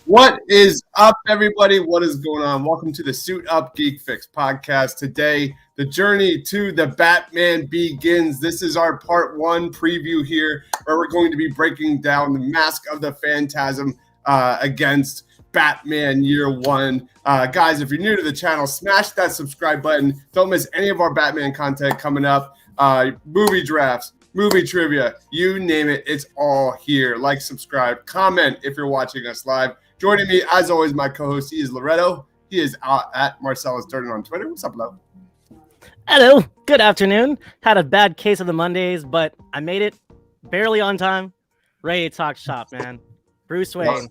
What is up, everybody? What is going on? Welcome to the Suit Up Geek Fix podcast. Today, the journey to the Batman begins. This is our part one preview here, where we're going to be breaking down the Mask of the Phantasm against Batman Year One. Guys, if you're new to the channel, smash that subscribe button. Don't miss any of our Batman content coming up. Movie drafts, movie trivia, you name it, it's all here. Like, subscribe, comment if you're watching us live. Joining me, as always, my co-host, he is Loretto. He is at Marcellus Durden on Twitter. What's up, love? Hello. Good afternoon. Had a bad case of the Mondays, but I made it barely on time. Ready to talk shop, man. Bruce Wayne.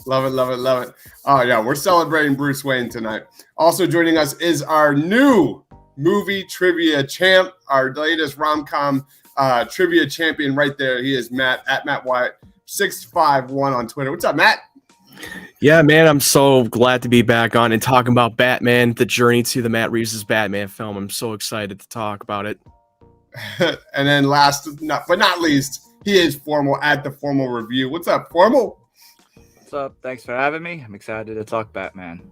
Love it, love it, love it. Oh, yeah, we're celebrating Bruce Wayne tonight. Also joining us is our new movie trivia champ, our latest rom-com trivia champion right there. He is Matt, at Matt Wyatt, 651 on Twitter. What's up, Matt? Yeah, man, I'm so glad to be back on and talking about Batman, the journey to the Matt Reeves' Batman film. I'm so excited to talk about it. And then last but not least, he is Formal at the Formal Review. What's up, Formal? What's up? Thanks for having me. I'm excited to talk Batman.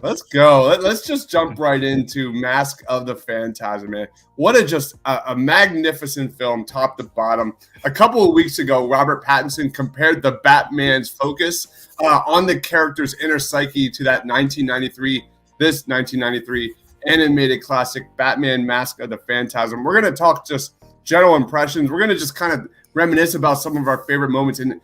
Let's go. Let's just jump right into Mask of the Phantasm, man. What a magnificent film, top to bottom. A couple of weeks ago, Robert Pattinson compared the Batman's focus on the character's inner psyche to that 1993 animated classic, Batman Mask of the Phantasm. We're going to talk just general impressions. We're going to just kind of reminisce about some of our favorite moments and,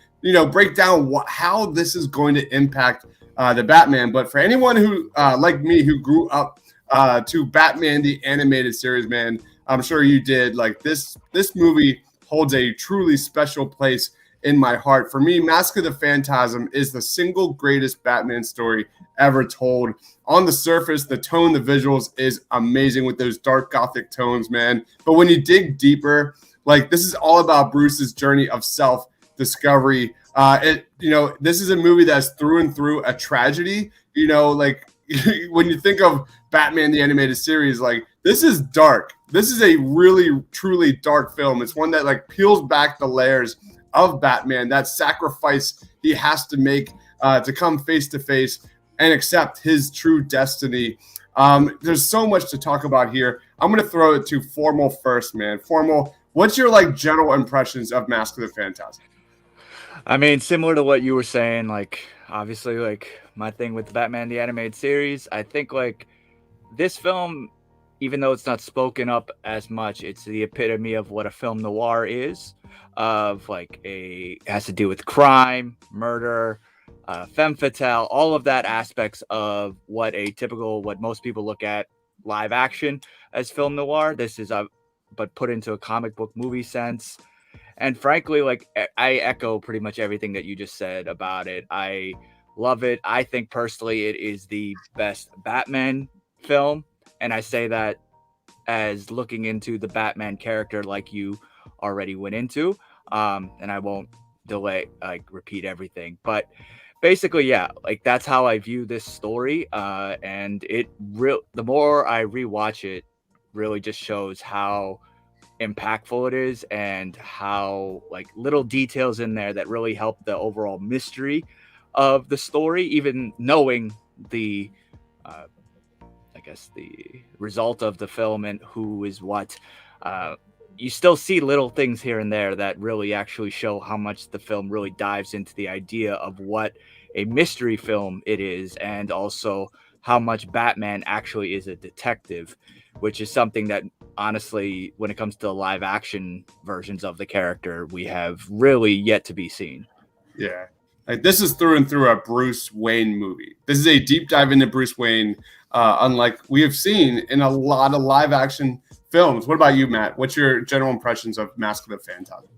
break down how this is going to impact the Batman. But for anyone who, like me, who grew up to Batman the animated series, man, I'm sure you did. Like this movie holds a truly special place in my heart. For me, Mask of the Phantasm is the single greatest Batman story ever told. On the surface, the tone, the visuals is amazing with those dark gothic tones, man. But when you dig deeper, like this is all about Bruce's journey of self-discovery. This is a movie that's through and through a tragedy. Like when you think of Batman the animated series, like this is dark. This is a really truly dark film. It's one that like peels back the layers of Batman, that sacrifice he has to make to come face to face and accept his true destiny. There's so much to talk about here. I'm going to throw it to Formal first, man. Formal, what's your like general impressions of Mask of the Phantasm? I mean, similar to what you were saying, like obviously like my thing with Batman the animated series, I think like this film, even though it's not spoken up as much, it's the epitome of what a film noir is, of like it has to do with crime, murder, femme fatale, all of that aspects of what most people look at live action as film noir. This is but put into a comic book movie sense. And frankly, like I echo pretty much everything that you just said about it. I love it. I think personally it is the best Batman film. And I say that as looking into the Batman character like you already went into. And I won't repeat everything. But basically, yeah, like that's how I view this story. And the more I rewatch it, really just shows how impactful it is and how like little details in there that really help the overall mystery of the story, even knowing the the result of the film and who is what. You still see little things here and there that really actually show how much the film really dives into the idea of what a mystery film it is, and also how much Batman actually is a detective, which is something that honestly, when it comes to live action versions of the character, we have really yet to be seen. Yeah. Like this is through and through a Bruce Wayne movie. This is a deep dive into Bruce Wayne, unlike we have seen in a lot of live action films. What about you, Matt? What's your general impressions of Mask of the Phantasm?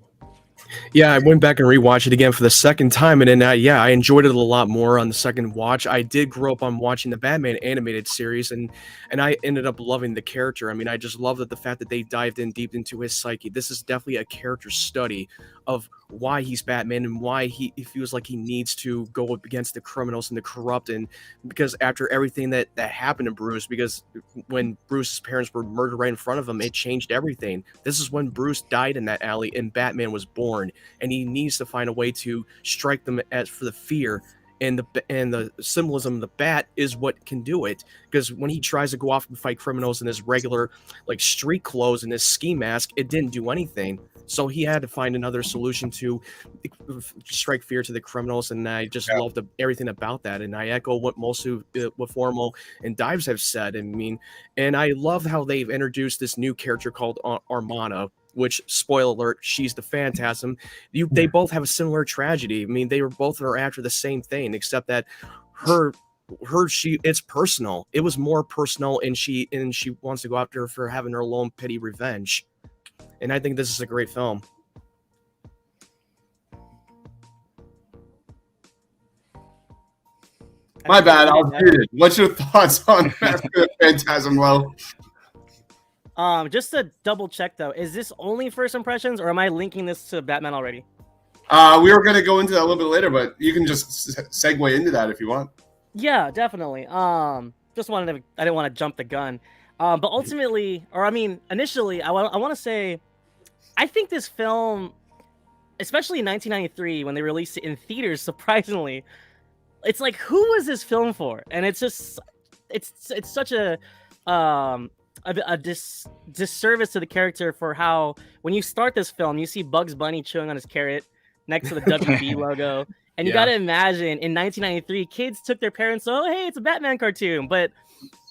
Yeah, I went back and rewatched it again for the second time, and then I enjoyed it a lot more on the second watch. I did grow up on watching the Batman animated series, and I ended up loving the character. I mean, I just love the fact that they dived in deep into his psyche. This is definitely a character study of why he's Batman and why he feels like he needs to go up against the criminals and the corrupt, and because after everything that happened to Bruce, because when Bruce's parents were murdered right in front of him, it changed everything. This is when Bruce died in that alley and Batman was born, and he needs to find a way to strike them for the fear and the symbolism of the bat is what can do it. Because when he tries to go off and fight criminals in his regular like street clothes and his ski mask, it didn't do anything. So he had to find another solution to strike fear to the criminals, and I just loved everything about that. And I echo what most of what Formal and Dives have said. I mean, and I love how they've introduced this new character called Armana, which, spoiler alert, she's the Phantasm. They both have a similar tragedy. I mean, they were both are after the same thing, except that it's personal. It was more personal, and she wants to go after her for having her own petty revenge. And I think this is a great film. My bad, I was muted. What's your thoughts on Phantasm, Lo? Just to double check though, is this only first impressions, or am I linking this to Batman already? We were going to go into that a little bit later, but you can just segue into that if you want. Yeah, definitely. Just wanted to, I didn't want to jump the gun. But ultimately, or I mean, initially, I want to say, I think this film, especially in 1993 when they released it in theaters, surprisingly, it's like, who was this film for? And it's just, it's such a disservice to the character for how, when you start this film, you see Bugs Bunny chewing on his carrot next to the WB logo. And you got to imagine, in 1993, kids took their parents, oh, hey, it's a Batman cartoon. But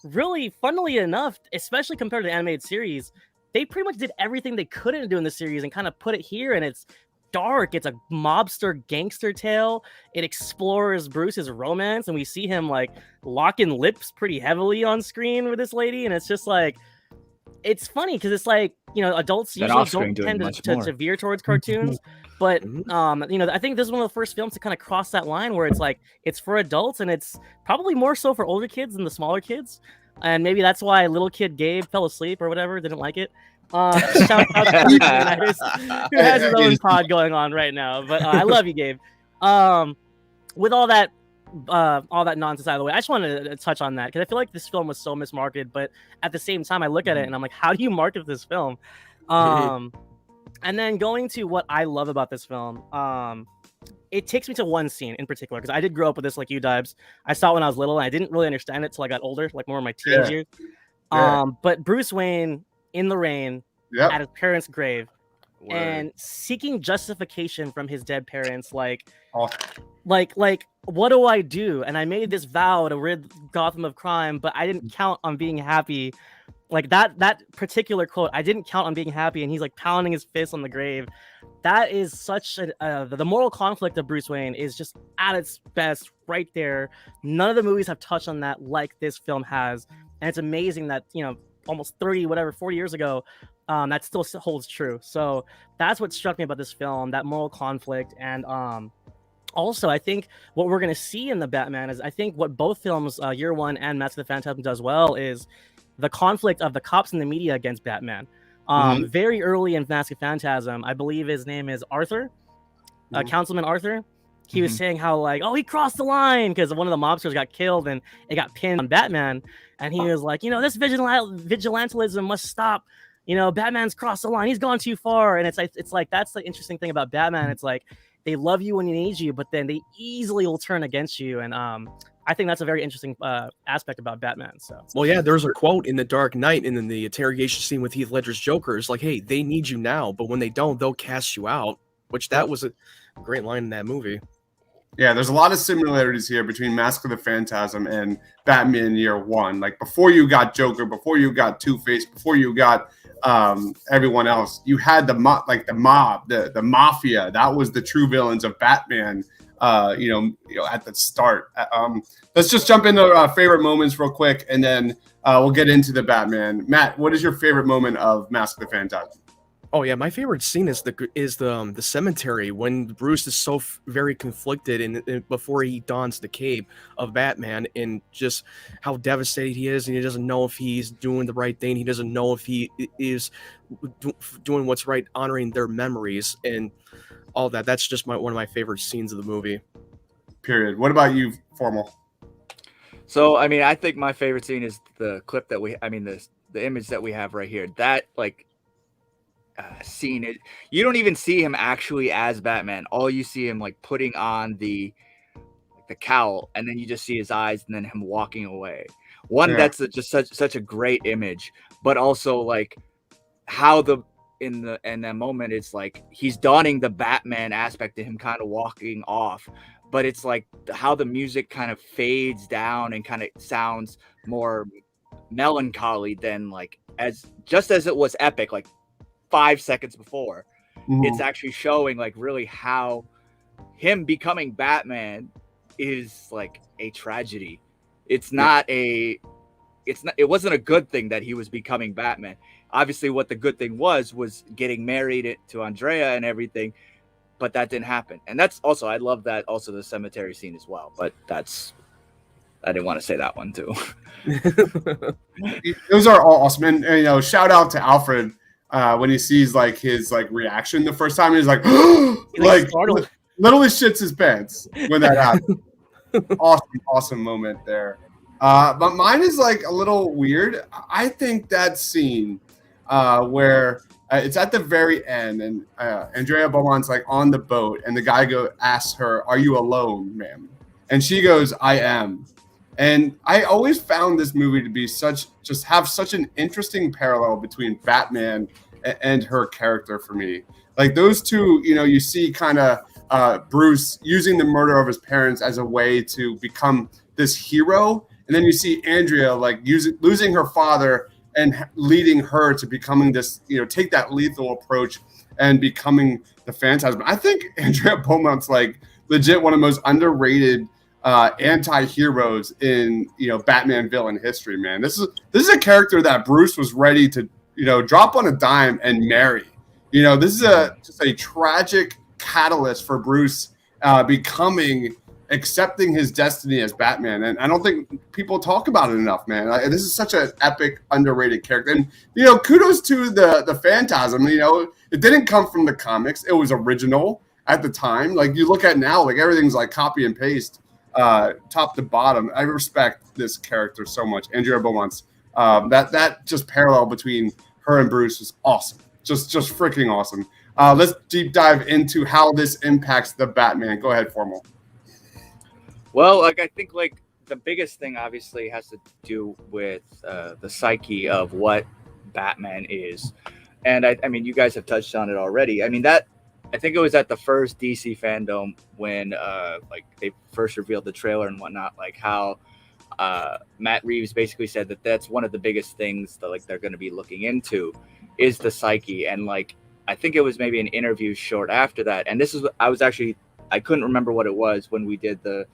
really, funnily enough, especially compared to the animated series, they pretty much did everything they couldn't do in the series and kind of put it here. And it's dark. It's a mobster gangster tale. It explores Bruce's romance. And we see him like locking lips pretty heavily on screen with this lady. And it's just like, it's funny because it's like, you know, adults usually don't tend to veer towards cartoons. But, you know, I think this is one of the first films to kind of cross that line where it's like, it's for adults and it's probably more so for older kids than the smaller kids. And maybe that's why little kid Gabe fell asleep or whatever, didn't like it. Shout out to who has his own pod going on right now. But I love you, Gabe. With all that nonsense out of the way, I just wanted to touch on that because I feel like this film was so mismarketed. But at the same time, I look at it and I'm like, how do you market this film? And then going to what I love about this film, it takes me to one scene in particular because I did grow up with this like you, Dibes. I saw it when I was little and I didn't really understand it till I got older, like more in my teenage years. But Bruce Wayne in the rain at his parents' grave and seeking justification from his dead parents, like what do I do? And I made this vow to rid Gotham of crime, but I didn't count on being happy. Like that particular quote, I didn't count on being happy, and he's like pounding his fist on the grave. That is such the moral conflict of Bruce Wayne is just at its best right there. None of the movies have touched on that like this film has, and it's amazing that, you know, almost 40 years ago, that still holds true. So that's what struck me about this film, that moral conflict. And also, I think what we're going to see in the Batman is, I think what both films, Year One and Mask of the Phantasm, does well is the conflict of the cops and the media against Batman. Very early in Mask of Phantasm, I believe his name is Arthur, Councilman Arthur. He was saying how, like, oh, he crossed the line because one of the mobsters got killed and it got pinned on Batman. And he was like, you know, this vigilantism must stop. You know, Batman's crossed the line. He's gone too far. And it's like that's the interesting thing about Batman. It's like they love you when they need you, but then they easily will turn against you. And I think that's a very interesting aspect about Batman. So, well, yeah, there's a quote in The Dark Knight and in the interrogation scene with Heath Ledger's Joker. It's like, hey, they need you now, but when they don't, they'll cast you out. Which that was a great line in that movie. Yeah, there's a lot of similarities here between Mask of the Phantasm and Batman Year One. Like before you got Joker, before you got Two-Face, before you got everyone else, you had the mob, the mafia. That was the true villains of Batman. You know, at the start. Let's just jump into favorite moments real quick, and then we'll get into the Batman. Matt, what is your favorite moment of Mask of the Phantasm? Oh yeah, my favorite scene is the cemetery when Bruce is so very conflicted and before he dons the cape of Batman, and just how devastated he is, and he doesn't know if he's doing the right thing. He doesn't know if he is doing what's right, honoring their memories and all that. That's just one of my favorite scenes of the movie. Period. What about you, Formal? So I mean, I think my favorite scene is the clip that the image that we have right here. That scene, you don't even see him actually as Batman. All you see him like putting on the the cowl, and then you just see his eyes and then him walking away. One, Yeah. that's just such a great image, but also like how in that moment it's like he's donning the Batman aspect to him kind of walking off, but it's like how the music kind of fades down and kind of sounds more melancholy than like as it was epic like 5 seconds before. It's actually showing like really how him becoming Batman is like a tragedy. It wasn't a good thing that he was becoming Batman. Obviously what the good thing was getting married to Andrea and everything, but that didn't happen. And that's also, I love that also the cemetery scene as well, but I didn't want to say that one too. Those are all awesome. And you know, shout out to Alfred when he sees like his like reaction the first time. He's like, like startled. literally shits his pants when that happened. Awesome moment there. But mine is like a little weird. I think that scene where it's at the very end, and Andrea Beaumont's like on the boat, and the guy asks her, "Are you alone, ma'am?" And she goes, "I am." And I always found this movie to be have such an interesting parallel between Batman and her character for me. Like those two, you know, you see kind of Bruce using the murder of his parents as a way to become this hero. And then you see Andrea like losing her father and leading her to becoming this, you know, take that lethal approach and becoming the Phantasm. I think Andrea Beaumont's like legit one of the most underrated anti-heroes in, you know, Batman villain history, man. This is a character that Bruce was ready to, you know, drop on a dime and marry. You know, this is just a tragic catalyst for Bruce accepting his destiny as Batman. And I don't think people talk about it enough, man. This is such an epic, underrated character. And, you know, kudos to the Phantasm. You know, it didn't come from the comics. It was original at the time. Like you look at now, like everything's like copy and paste, top to bottom. I respect this character so much. Andrea Beaumont's that just parallel between her and Bruce is awesome. Just freaking awesome. Let's deep dive into how this impacts the Batman. Go ahead, Formal. Well, like I think like the biggest thing obviously has to do with the psyche of what Batman is. And I mean, you guys have touched on it already. I mean, I think it was at the first DC fandom when like they first revealed the trailer and whatnot, like how Matt Reeves basically said that that's one of the biggest things that like they're going to be looking into is the psyche. And like I think it was maybe an interview short after that. And I couldn't remember what it was when we did the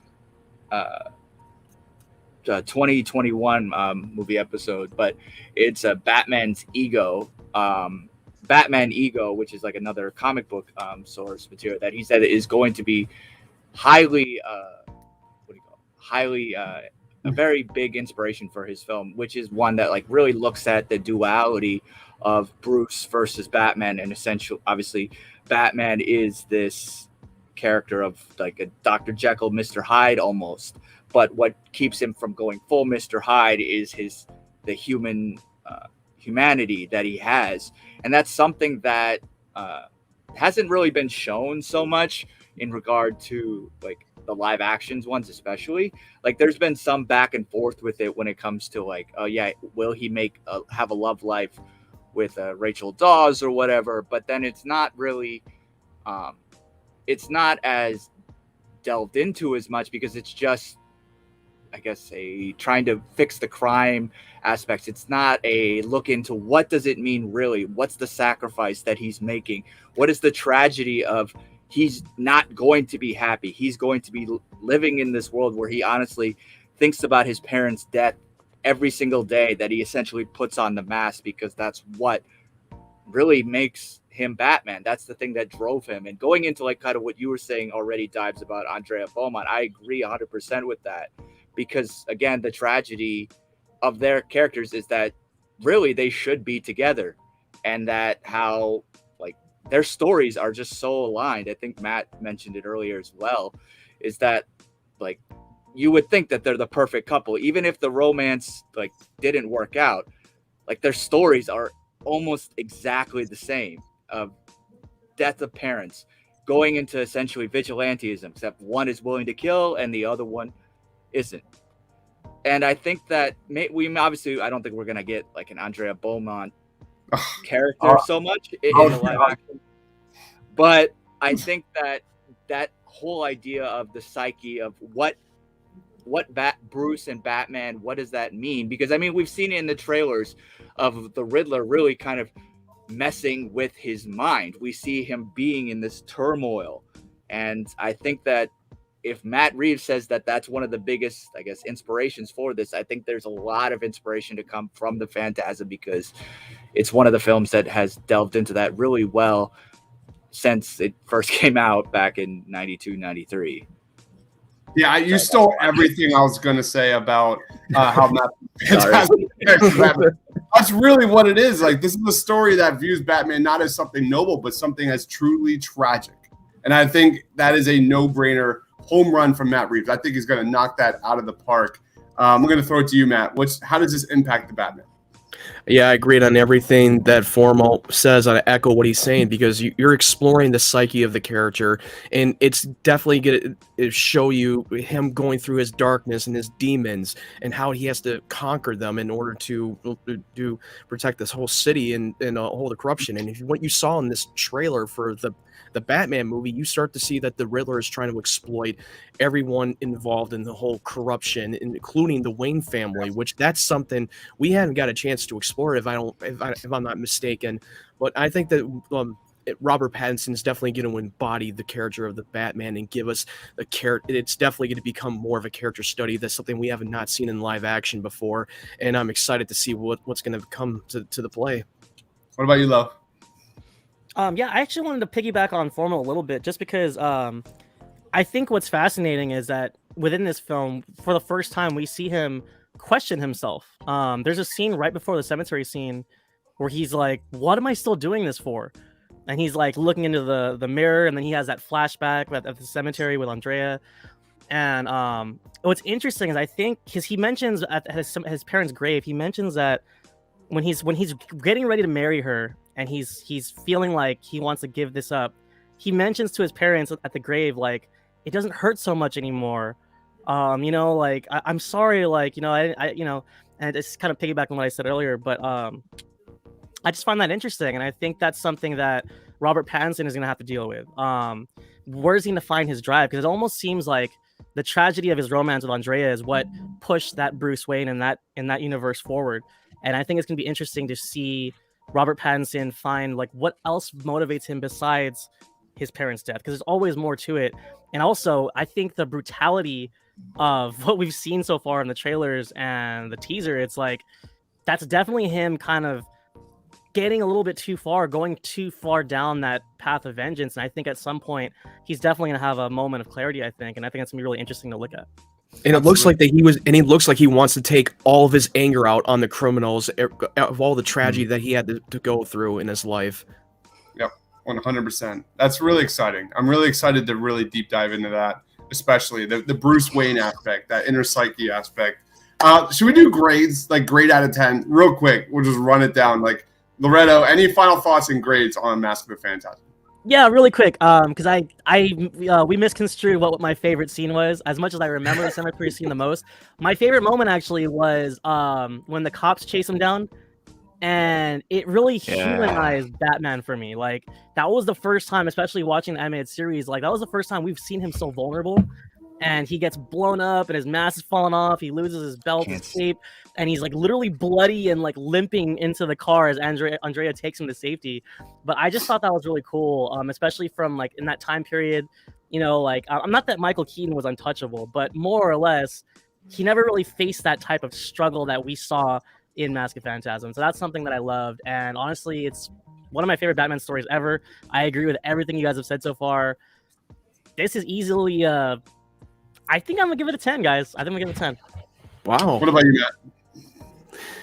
2021 movie episode, but it's Batman's ego. Batman Ego, which is like another comic book source material that he said is going to be highly a very big inspiration for his film, which is one that like really looks at the duality of Bruce versus Batman. And essentially, obviously, Batman is this character of like a Dr. Jekyll, Mr. Hyde almost, but what keeps him from going full Mr. Hyde is the humanity that he has. And that's something that hasn't really been shown so much in regard to like the live actions ones, especially. Like there's been some back and forth with it when it comes to like, oh yeah, will he have a love life with Rachel Dawes or whatever? But then it's not really, it's not as delved into as much because it's just, I guess, trying to fix the crime aspects. It's not a look into what does it mean really? What's the sacrifice that he's making? What is the tragedy of he's not going to be happy? He's going to be living in this world where he honestly thinks about his parents' death every single day, that he essentially puts on the mask because that's what really makes him Batman. That's the thing that drove him. And going into like kind of what you were saying already, Dives, about Andrea Beaumont, I agree 100% with that. Because again, the tragedy of their characters is that really they should be together, and that how like their stories are just so aligned. I think Matt mentioned it earlier as well, is that like you would think that they're the perfect couple, even if the romance like didn't work out. Like their stories are almost exactly the same, of death of parents, going into essentially vigilantism, except one is willing to kill and the other one isn't. And I think that we obviously, I don't think we're gonna get like an Andrea Beaumont character so much in the live action, but I think that whole idea of the psyche of what Bruce and Batman, what does that mean? Because I mean, we've seen it in the trailers of the Riddler really kind of messing with his mind. We see him being in this turmoil, and I think that if Matt Reeves says that that's one of the biggest, I guess, inspirations for this, I think there's a lot of inspiration to come from the Phantasm, because it's one of the films that has delved into that really well since it first came out back in 92, 93. Yeah, you stole everything I was going to say about how Matt Phantasm affects Batman. That's really what it is. Like, this is a story that views Batman not as something noble, but something as truly tragic. And I think that is a no-brainer home run from Matt Reeves. I think he's going to knock that out of the park. I'm going to throw it to you, Matt. How does this impact the Batman? Yeah, I agreed on everything that Formal says. I echo what he's saying, because you're exploring the psyche of the character, and it's definitely going to show you him going through his darkness and his demons and how he has to conquer them in order to protect this whole city and all the corruption. And what you saw in this trailer for the Batman movie, you start to see that the Riddler is trying to exploit everyone involved in the whole corruption, including the Wayne family, which that's something we haven't got a chance to explore if I'm not mistaken. But I think that Robert Pattinson is definitely going to embody the character of the Batman and give us the character. It's definitely going to become more of a character study. That's something we have not seen in live action before, and I'm excited to see what's going to come to the play. What about you, Love? Yeah, I actually wanted to piggyback on Formal a little bit, just because I think what's fascinating is that within this film, for the first time, we see him question himself. There's a scene right before the cemetery scene where he's like, what am I still doing this for? And he's like looking into the mirror, and then he has that flashback at the cemetery with Andrea. And what's interesting is, I think, because he mentions at his parents' grave, he mentions that when he's getting ready to marry her, and he's feeling like he wants to give this up, he mentions to his parents at the grave, like, it doesn't hurt so much anymore. Like, I'm sorry, like, and it's kind of piggyback on what I said earlier, but I just find that interesting, and I think that's something that Robert Pattinson is going to have to deal with. Where's he going to find his drive? Because it almost seems like the tragedy of his romance with Andrea is what pushed that Bruce Wayne in that universe forward. And I think it's going to be interesting to see Robert Pattinson find, like, what else motivates him besides his parents' death, because there's always more to it. And also, I think the brutality of what we've seen so far in the trailers and the teaser, it's like, that's definitely him kind of getting a little bit too far, going too far down that path of vengeance. And I think at some point he's definitely going to have a moment of clarity, I think. And I think that's going to be really interesting to look at. And it looks like he looks like he wants to take all of his anger out on the criminals of all the tragedy that he had to go through in his life. Yep, 100%. That's really exciting. I'm really excited to really deep dive into that, especially the Bruce Wayne aspect, that inner psyche aspect. Should we do grades, like grade out of 10, real quick? We'll just run it down. Like, Loretto, any final thoughts and grades on Mask of the Phantasm? Yeah, really quick, because we misconstrued what my favorite scene was. As much as I remember the cemetery scene the most, my favorite moment actually was when the cops chase him down, and it really humanized Batman for me. Like, that was the first time, especially watching the animated series, like, that was the first time we've seen him so vulnerable, and he gets blown up, and his mask is falling off, he loses his belt, his cape, and he's like literally bloody and like limping into the car as Andrea takes him to safety. But I just thought that was really cool, especially from like in that time period. Like, I'm not that Michael Keaton was untouchable, but more or less, he never really faced that type of struggle that we saw in Mask of Phantasm. So that's something that I loved, and honestly, it's one of my favorite Batman stories ever. I agree with everything you guys have said so far. This is easily I think I'm gonna give it a 10, guys. I think I'm gonna give it a 10. Wow. What about you, Matt?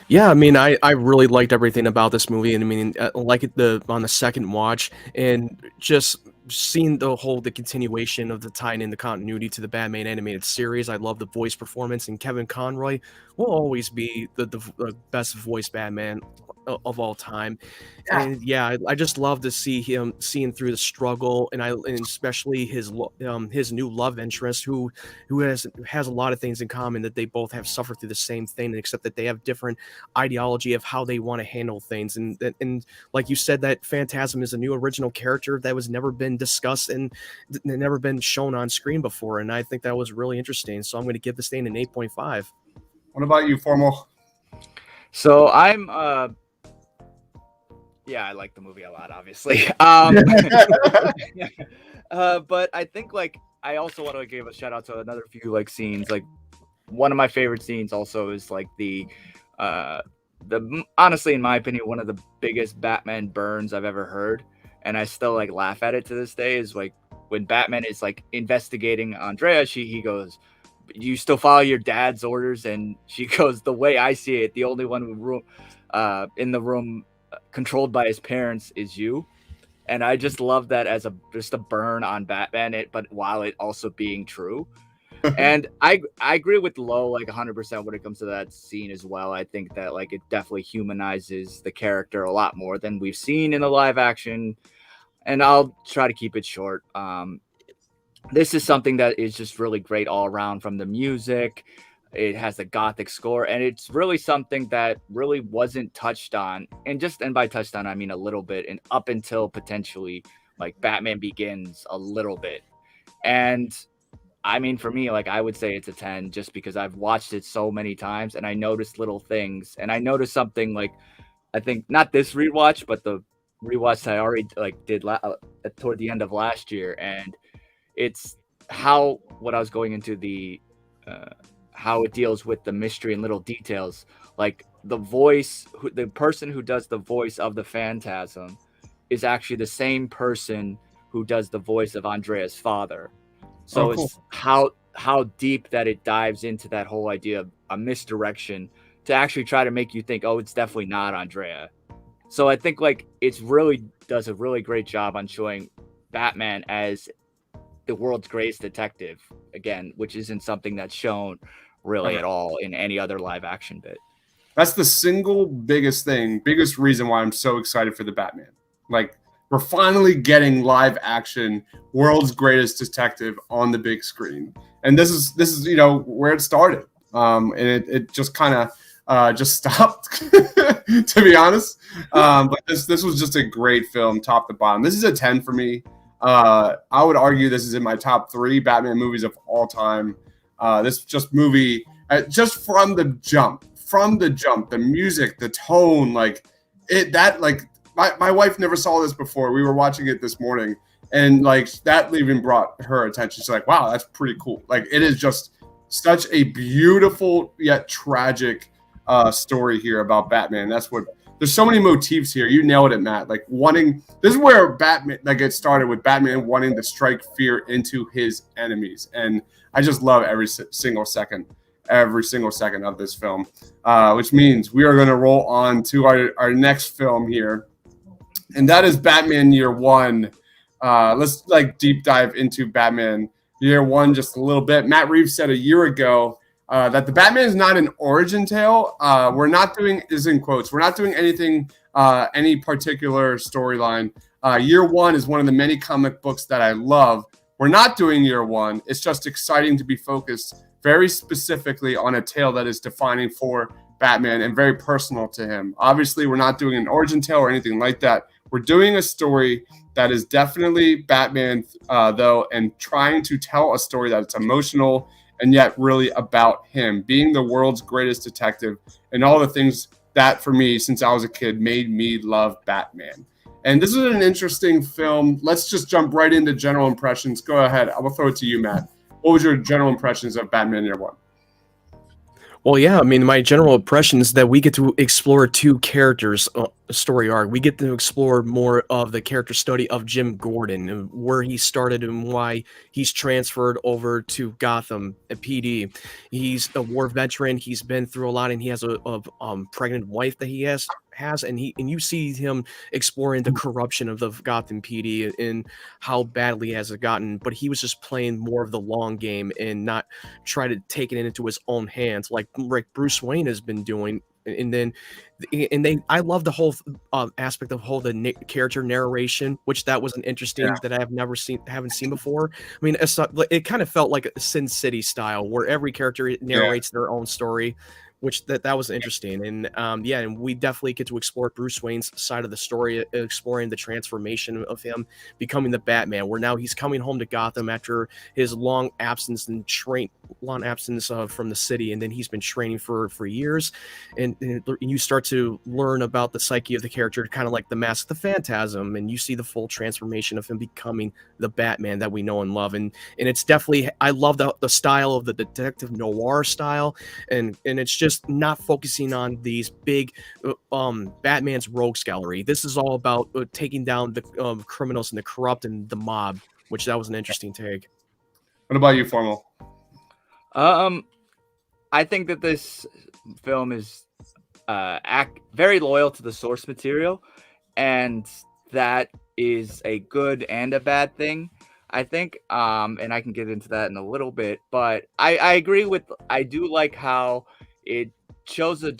Yeah, I mean, I really liked everything about this movie, and I mean, like on the second watch, and just seeing the continuation of the tying in the continuity to the Batman animated series. I love the voice performance, and Kevin Conroy. will always be the best voice Batman of all time. Yeah. And yeah, I just love to see him seeing through the struggle, and especially his new love interest, who has a lot of things in common, that they both have suffered through the same thing, except that they have different ideology of how they want to handle things. And like you said, that Phantasm is a new original character that was never been discussed and never been shown on screen before, and I think that was really interesting. So I'm going to give this thing an 8.5. What about you, Formal? So I'm yeah, I like the movie a lot, obviously. But I think like I also want to give a shout out to another few like scenes. Like one of my favorite scenes also is like the honestly, in my opinion, one of the biggest Batman burns I've ever heard, and I still like laugh at it to this day. Is like when Batman is like investigating Andrea, he goes, "You still follow your dad's orders?" And she goes, "The way I see it, the only one who in the room controlled by his parents is you." And I just love that as just a burn on Batman, but while it also being true. And I agree with Low like 100% when it comes to that scene as well. I think that like it definitely humanizes the character a lot more than we've seen in the live action. And I'll try to keep it short. This is something that is just really great all around, from the music. It has a gothic score, and it's really something that really wasn't touched on. And by touched on, I mean a little bit, and up until potentially like Batman Begins a little bit. And I mean, for me, like I would say it's a 10 just because I've watched it so many times and I noticed little things. And I noticed something like, I think not this rewatch, but the rewatch I already like did toward the end of last year. And it's what I was going into how it deals with the mystery and little details, like the person who does the voice of the Phantasm is actually the same person who does the voice of Andrea's father. So cool. It's how deep that it dives into that whole idea of a misdirection to actually try to make you think, oh, it's definitely not Andrea. So I think like it's really does a really great job on showing Batman as the world's greatest detective again, which isn't something that's shown really at all in any other live action bit. That's the single biggest reason why I'm so excited for the Batman. Like, we're finally getting live action world's greatest detective on the big screen. And this is where it started. And it just kind of just stopped, to be honest. But this was just a great film, top to bottom. This is a 10 for me. I would argue this is in my top 3 Batman movies of all time. This movie, just from the jump, the music, the tone, my wife never saw this before. We were watching it this morning, and like that even brought her attention. She's like, wow, that's pretty cool. Like, it is just such a beautiful yet tragic story here about Batman. There's so many motifs here. You nailed it, Matt. Like, this is where Batman, like, it started with Batman wanting to strike fear into his enemies. And I just love every single second of this film, which means we are going to roll on to our next film here. And that is Batman Year One. Let's like deep dive into Batman Year One just a little bit. Matt Reeves said a year ago that the Batman is not an origin tale. We're not doing, is in quotes, we're not doing anything, any particular storyline. Year One is one of the many comic books that I love. We're not doing Year One. It's just exciting to be focused very specifically on a tale that is defining for Batman and very personal to him. Obviously, we're not doing an origin tale or anything like that. We're doing a story that is definitely Batman, though, and trying to tell a story that's emotional and yet really about him being the world's greatest detective and all the things that, for me, since I was a kid, made me love Batman. And this is an interesting film. Let's just jump right into general impressions. Go ahead. I will throw it to you, Matt. What was your general impressions of Batman Year One? Well, yeah, I mean, my general impression is that we get to explore 2 characters' story arc. We get to explore more of the character study of Jim Gordon, and where he started and why he's transferred over to Gotham PD. He's a war veteran. He's been through a lot, and he has a pregnant wife that he has past, and you see him exploring the corruption of the Gotham PD and how badly has it gotten, but he was just playing more of the long game and not try to take it into his own hands like Bruce Wayne has been doing. And then I love the whole aspect of the character narration, which that was an interesting that I haven't seen before. I mean, it kind of felt like a Sin City style where every character narrates their own story, which that was interesting. And and we definitely get to explore Bruce Wayne's side of the story, exploring the transformation of him becoming the Batman, where now he's coming home to Gotham after his long absence from the city, and then he's been training for years, and you start to learn about the psyche of the character, kind of like the Mask of the Phantasm, and you see the full transformation of him becoming the Batman that we know and love. And it's definitely, I love the style of the detective noir style, and it's just not focusing on these big Batman's rogues gallery. This is all about taking down the criminals and the corrupt and the mob, which that was an interesting take. What about you, Formal? I think that this film is very loyal to the source material, and that is a good and a bad thing, I think. And I can get into that in a little bit, but I agree with, I do like how it shows the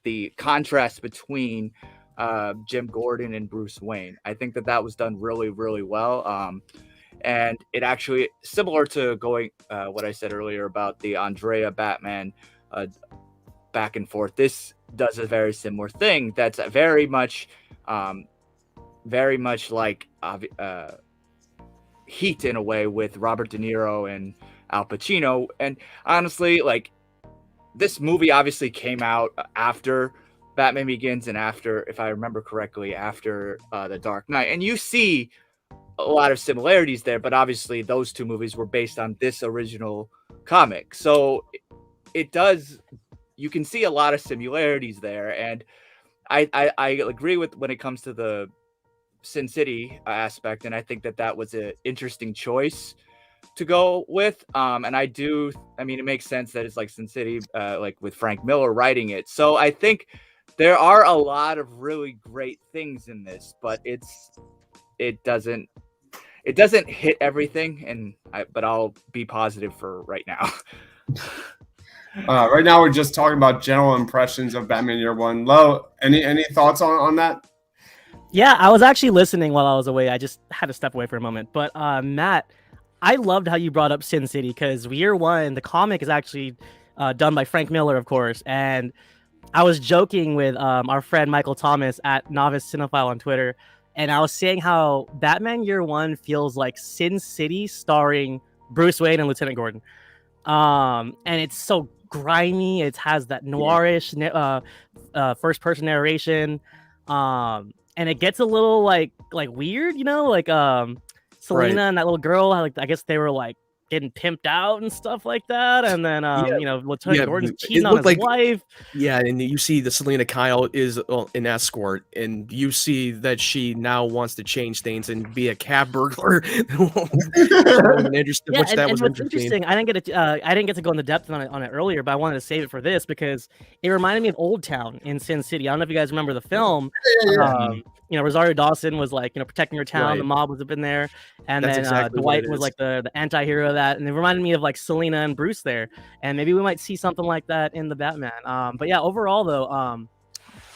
the contrast between Jim Gordon and Bruce Wayne. I think that was done really, really well. And it actually, similar to what I said earlier about the Andrea Batman back and forth, this does a very similar thing. That's very much like Heat in a way, with Robert De Niro and Al Pacino. And honestly, like, this movie obviously came out after Batman Begins and after, if I remember correctly, after The Dark Knight. And you see a lot of similarities there, but obviously those two movies were based on this original comic. So you can see a lot of similarities there. And I agree with when it comes to the Sin City aspect. And I think that was an interesting choice to go with. And it makes sense that it's like Sin City, like with Frank Miller writing it. So I think there are a lot of really great things in this, but it doesn't hit everything. But I'll be positive for right now. Right now we're just talking about general impressions of Batman Year One. Lo, any thoughts on that? Yeah, I was actually listening while I was away. I just had to step away for a moment. But Matt, I loved how you brought up Sin City, because Year One, the comic, is actually done by Frank Miller, of course. And I was joking with our friend Michael Thomas at Novice Cinephile on Twitter, and I was saying how Batman Year One feels like Sin City starring Bruce Wayne and Lieutenant Gordon. And it's so grimy. It has that noirish first-person narration. And it gets a little like weird, like Selena and that little girl, I guess they were like getting pimped out and stuff like that, and then Lieutenant Gordon's cheating on his wife. Yeah, and you see that Selena Kyle is an escort, and you see that she now wants to change things and be a cab burglar. That was interesting. I didn't get to go into depth on it earlier, but I wanted to save it for this because it reminded me of Old Town in Sin City. I don't know if you guys remember the film. Rosario Dawson was like, protecting her town. Right. The mob was up in there, and then Dwight was like the anti-hero of that, and it reminded me of like Selena and Bruce there, and maybe we might see something like that in the Batman. But yeah, overall though,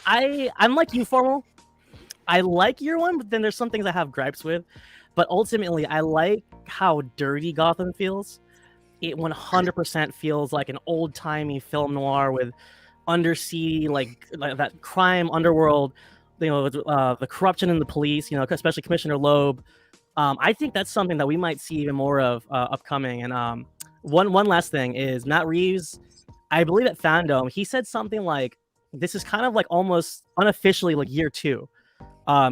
I'm like you, Formal. I like Year One, but then there's some things I have gripes with. But ultimately, I like how dirty Gotham feels. It 100% feels like an old-timey film noir with undersea, like that crime underworld. The corruption in the police, especially Commissioner Loeb. I think that's something that we might see even more of upcoming. And one last thing is Matt Reeves, I believe at Fandom, he said something like, this is kind of like almost unofficially like Year Two.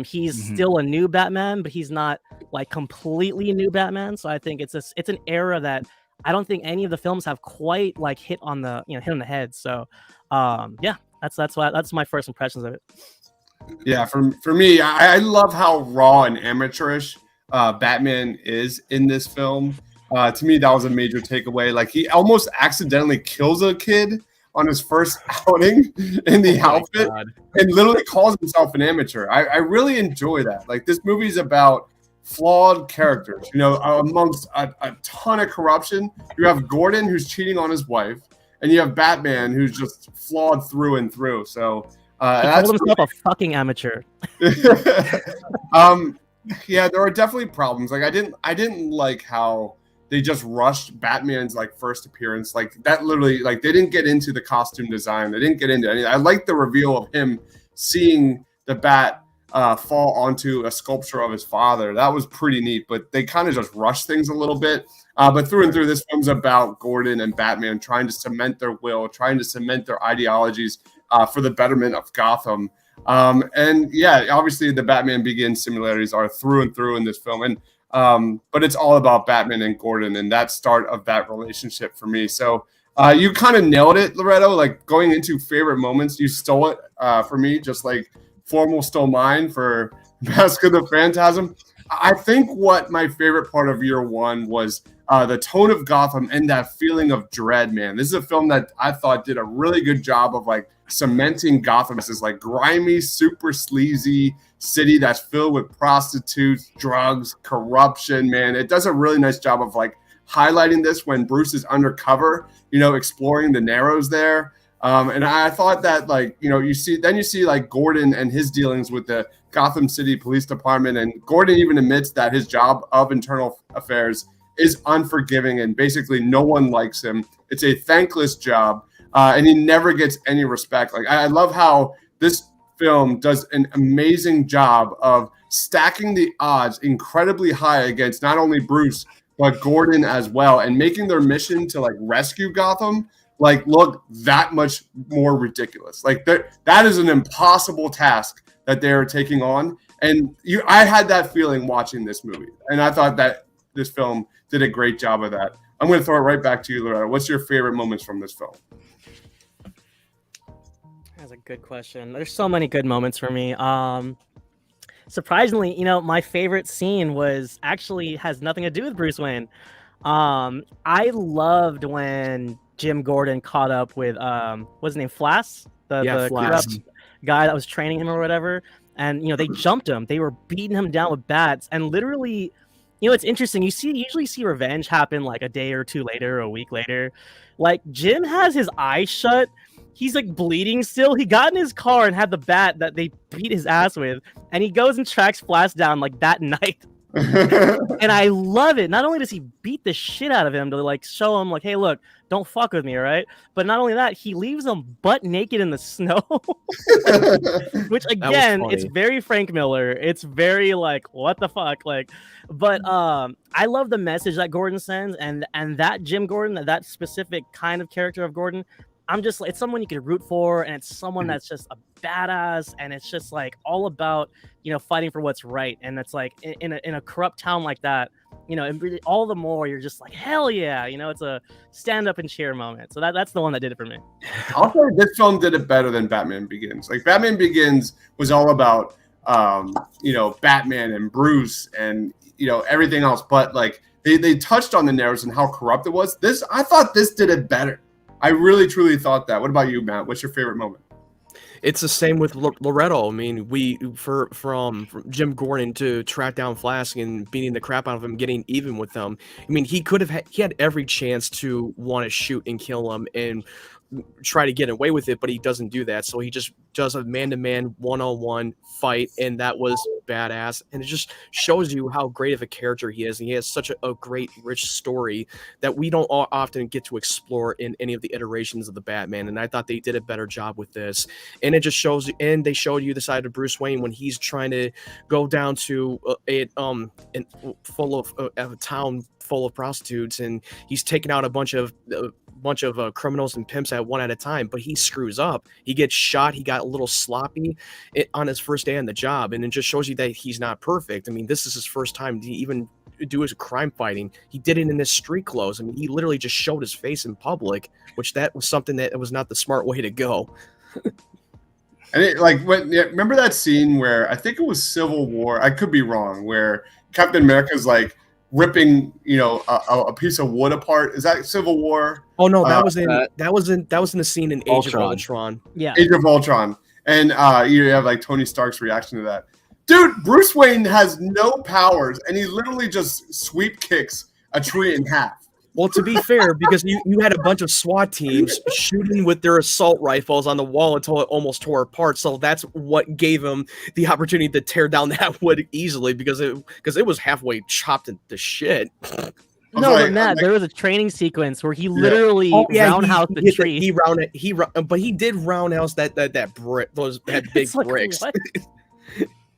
He's still a new Batman, but he's not like completely a new Batman. So I think it's an era that I don't think any of the films have quite like hit on the head. So that's my first impressions of it. Yeah, for me, I love how raw and amateurish Batman is in this film. To me, that was a major takeaway. Like, he almost accidentally kills a kid on his first outing in the outfit God. and literally calls himself an amateur. I really enjoy that. Like, this movie is about flawed characters, you know, amongst a ton of corruption. You have Gordon, who's cheating on his wife, and you have Batman, who's just flawed through and through. So He that's called himself a fucking amateur. yeah, there are definitely problems. Like, I didn't like how they just rushed Batman's like first appearance. Like, that literally, like, they didn't get into the costume design. They didn't get into anything. I like the reveal of him seeing the bat fall onto a sculpture of his father. That was pretty neat, but they kind of just rushed things a little bit. But through and through, this film's about Gordon and Batman trying to cement their will, trying to cement their ideologies for the betterment of Gotham. And yeah, obviously the Batman Begins similarities are through and through in this film. And but it's all about Batman and Gordon and that start of that relationship for me. So you kind of nailed it, Loretto. Like, going into favorite moments, you stole it for me, just like Formal stole mine for Mask of the Phantasm. I think what my favorite part of year one was the tone of Gotham and that feeling of dread, man. This is a film that I thought did a really good job of like cementing Gotham as this like grimy, super sleazy city that's filled with prostitutes, drugs, corruption, man. It does a really nice job of like highlighting this when Bruce is undercover, you know, exploring the Narrows there. And I thought that, like, you know, you see like Gordon and his dealings with the Gotham City Police Department, and Gordon even admits that his job of internal affairs is unforgiving and basically no one likes him. It's a thankless job, and he never gets any respect. Like, I love how this film does an amazing job of stacking the odds incredibly high against not only Bruce but Gordon as well, and making their mission to like rescue Gotham like look that much more ridiculous. Like, that is an impossible task that they are taking on. And I had that feeling watching this movie, and I thought that this film did a great job of that. I'm going to throw it right back to you, Loretta. What's your favorite moments from this film? That's a good question. There's so many good moments for me. Surprisingly, you know, my favorite scene was actually has nothing to do with Bruce Wayne. I loved when Jim Gordon caught up with what's his name, Flass, the Flass. corrupt guy that was training him or whatever, and you know, they jumped him. They were beating him down with bats, and literally, you know, it's interesting. You usually see revenge happen like a day or two later, or a week later. Like, Jim has his eyes shut. He's like bleeding still. He got in his car and had the bat that they beat his ass with, and he goes and tracks Flass down like that night. And I love it. Not only does he beat the shit out of him to like show him like, hey, look, don't fuck with me, all right? But not only that, he leaves him butt naked in the snow. Which again, it's very Frank Miller. It's very like, what the fuck? Like, but I love the message that Gordon sends, and that Jim Gordon, that specific kind of character of Gordon. I'm just like, it's someone you could root for, and it's someone that's just a badass, and it's just like all about, you know, fighting for what's right. And it's like in a corrupt town like that, you know, and really all the more you're just like, hell yeah, you know, it's a stand up and cheer moment. So that's the one that did it for me. I'll say this film did it better than Batman Begins. Like, Batman Begins was all about you know, Batman and Bruce and, you know, everything else, but like they touched on the Narrows and how corrupt it was. I thought this did it better. I really truly thought that. What about you, Matt? What's your favorite moment? It's the same with Loretto. I mean, from Jim Gordon to track down Flask and beating the crap out of him, getting even with them. I mean, he had every chance to want to shoot and kill him and try to get away with it, but he doesn't do that. So he just does a man-to-man, one-on-one fight, and that was badass. And it just shows you how great of a character he is. And he has such a great, rich story that we don't often get to explore in any of the iterations of the Batman. And I thought they did a better job with this. And it just shows, and they showed you the side of Bruce Wayne when he's trying to go down to a town full of prostitutes, and he's taking out a bunch of criminals and pimps one at a time, but he screws up. He gets shot. He got a little sloppy on his first day on the job, and it just shows you that he's not perfect. I mean, this is his first time to even do his crime fighting. He did it in his street clothes. I mean, he literally just showed his face in public, which that was something that was not the smart way to go. And remember that scene where I think it was Civil War? I could be wrong. Where Captain America's like, ripping, a piece of wood apart. Is that Civil War? Oh no, that was in the scene in Age of Ultron. Yeah. Age of Ultron. And you have like Tony Stark's reaction to that. Dude, Bruce Wayne has no powers, and he literally just sweep kicks a tree in half. Well, to be fair, because you had a bunch of SWAT teams shooting with their assault rifles on the wall until it almost tore apart. So that's what gave him the opportunity to tear down that wood easily because it was halfway chopped into shit. No, but Matt, there was a training sequence where he literally roundhouse the tree. But he did roundhouse that brick, that big bricks. I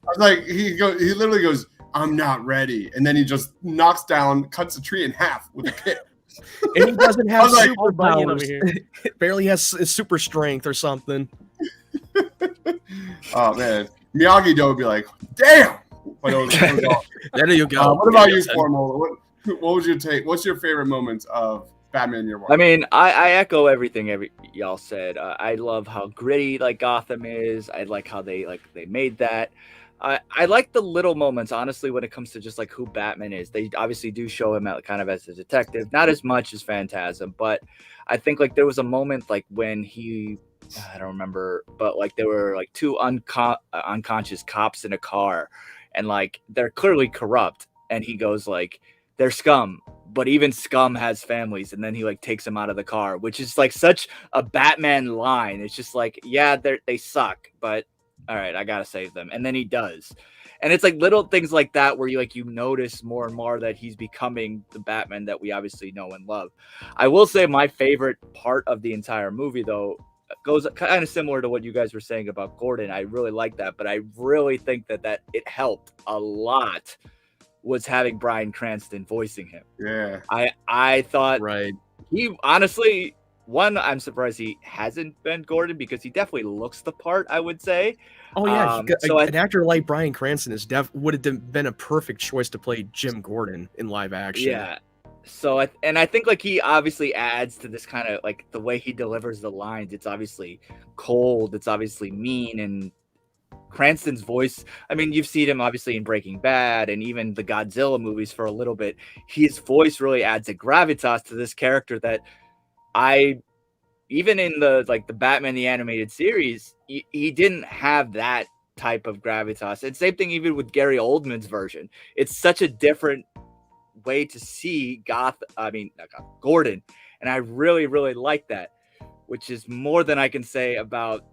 was like, he literally goes, "I'm not ready," and then he just knocks down, cuts the tree in half with a kick. And he doesn't have superpowers. Barely has super strength or something. Oh man, Miyagi-Do would be like, "Damn!" There you go. What about you, Formal? What was your take? What's your favorite moments of Batman Year One? I mean, I echo everything y'all said. I love how gritty like Gotham is. I like how they made that. I like the little moments, honestly, when it comes to just like who Batman is. They obviously do show him kind of as a detective, not as much as Phantasm, but I think like there was a moment like when I don't remember, but like there were like two unconscious cops in a car, and like they're clearly corrupt, and he goes like, "They're scum, but even scum has families," and then he like takes them out of the car, which is like such a Batman line. It's just like, yeah, they suck, but all right, I gotta save them, and then he does. And it's like little things like that where you notice more and more that he's becoming the Batman that we obviously know and love. I will say my favorite part of the entire movie, though, goes kind of similar to what you guys were saying about Gordon. I really like that, but I really think that it helped a lot was having Bryan Cranston voicing him. Yeah, I thought right. He honestly. One, I'm surprised he hasn't been Gordon because he definitely looks the part, I would say. Oh yeah, an actor like Bryan Cranston would have been a perfect choice to play Jim Gordon in live action. Yeah. So I think like he obviously adds to this kind of like the way he delivers the lines. It's obviously cold, it's obviously mean, and Cranston's voice. I mean, you've seen him obviously in Breaking Bad and even the Godzilla movies for a little bit. His voice really adds a gravitas to this character that even in the Batman the Animated Series, he didn't have that type of gravitas. And same thing even with Gary Oldman's version. It's such a different way to see Gordon, and I really, really like that, which is more than I can say about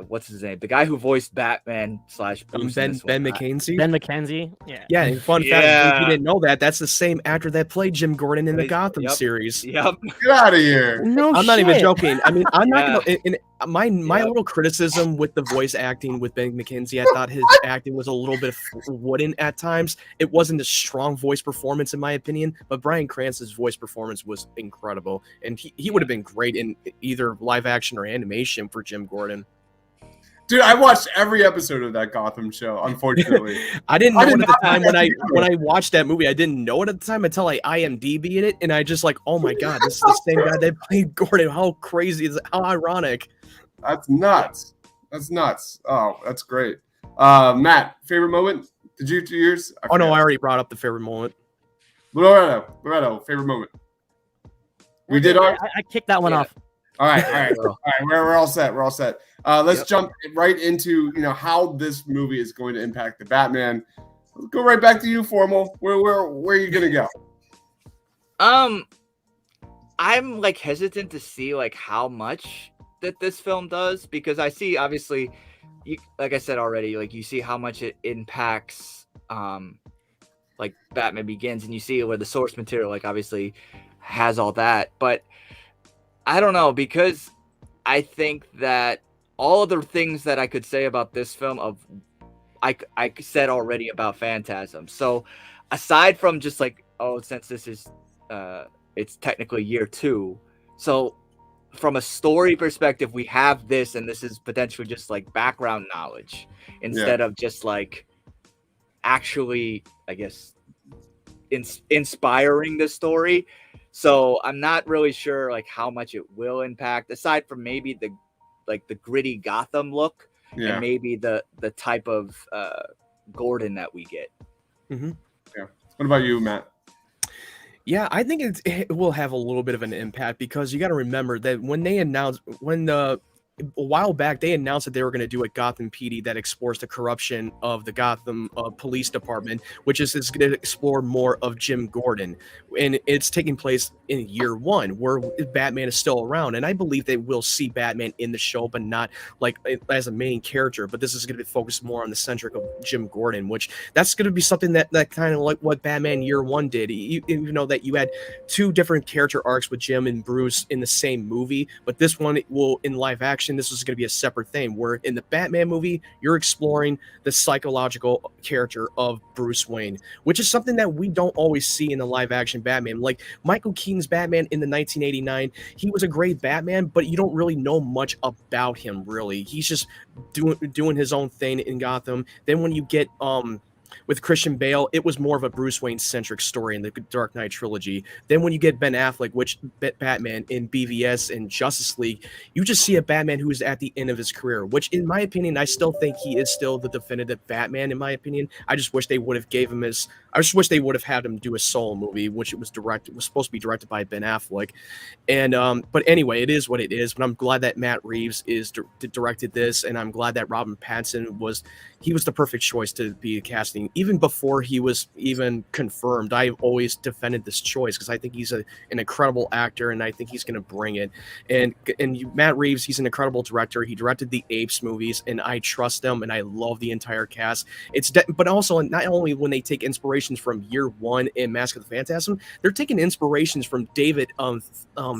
what's his name? The guy who voiced Batman / Bruce Ben McKenzie. Ben McKenzie. Yeah. Yeah. And fun fact, if you didn't know that, that's the same actor that played Jim Gordon in the Gotham series. Yep. Get out of here. No, I'm not even joking. I mean, I'm not gonna. My little criticism with the voice acting with Ben McKenzie, I thought his acting was a little bit wooden at times. It wasn't a strong voice performance in my opinion, but Bryan Cranston's voice performance was incredible, and he would have been great in either live action or animation for Jim Gordon. Dude, I watched every episode of that Gotham show, unfortunately. I didn't know it at the time when I watched that movie. I didn't know it at the time until I IMDb'd it, and I just like, oh my god, this is the same guy that played Gordon. How crazy is it? How ironic. That's nuts. Oh, that's great. Matt, favorite moment? Did you do yours? Oh no, I already brought up the favorite moment. Loretto, favorite moment. We did our. I kicked that one off. All right. We're all set. Let's jump right into how this movie is going to impact the Batman. Let's go right back to you, Formal. Where are you gonna go? I'm like hesitant to see like how much that this film does, because I see obviously, like I said already, like you see how much it impacts like Batman Begins, and you see where the source material like obviously has all that, but I don't know, because I think that all of the things that I could say about this film I said already about Phantasm. So aside from just like, since this is it's technically year 2, so from a story perspective, we have this, and this is potentially just like background knowledge instead of just like actually, I guess, inspiring the story. So I'm not really sure like how much it will impact, aside from maybe the gritty Gotham look and maybe the type of Gordon that we get. Mm-hmm. Yeah. What about you, Matt? Yeah, I think it will have a little bit of an impact because you got to remember that when a while back they announced that they were going to do a Gotham PD that explores the corruption of the Gotham Police Department, which is going to explore more of Jim Gordon, and it's taking place in year one where Batman is still around, and I believe they will see Batman in the show, but not like as a main character. But this is going to be focused more on the centric of Jim Gordon, which that's going to be something that kind of like what Batman Year One did. You know that you had two different character arcs with Jim and Bruce in the same movie, but this one will in live action. This is going to be a separate thing where in the Batman movie you're exploring the psychological character of Bruce Wayne, which is something that we don't always see in the live action Batman. Like Michael Keaton's Batman in the 1989, he was a great Batman, but you don't really know much about him really. He's just doing his own thing in Gotham. Then when you get with Christian Bale, it was more of a Bruce Wayne-centric story in the Dark Knight trilogy. Then when you get Ben Affleck, which Batman in BVS and Justice League, you just see a Batman who is at the end of his career, which in my opinion, I still think he is still the definitive Batman in my opinion. I just wish they would have had him do a solo movie, which it was supposed to be directed by Ben Affleck. And but anyway, it is what it is. But I'm glad that Matt Reeves directed this, and I'm glad that Robin Pattinson was the perfect choice to be casting. Even before he was even confirmed, I always defended this choice because I think he's an incredible actor, and I think he's going to bring it. And Matt Reeves, he's an incredible director. He directed the Apes movies, and I trust him, and I love the entire cast. But also not only when they take inspirations from Year One in Mask of the Phantasm, they're taking inspirations from David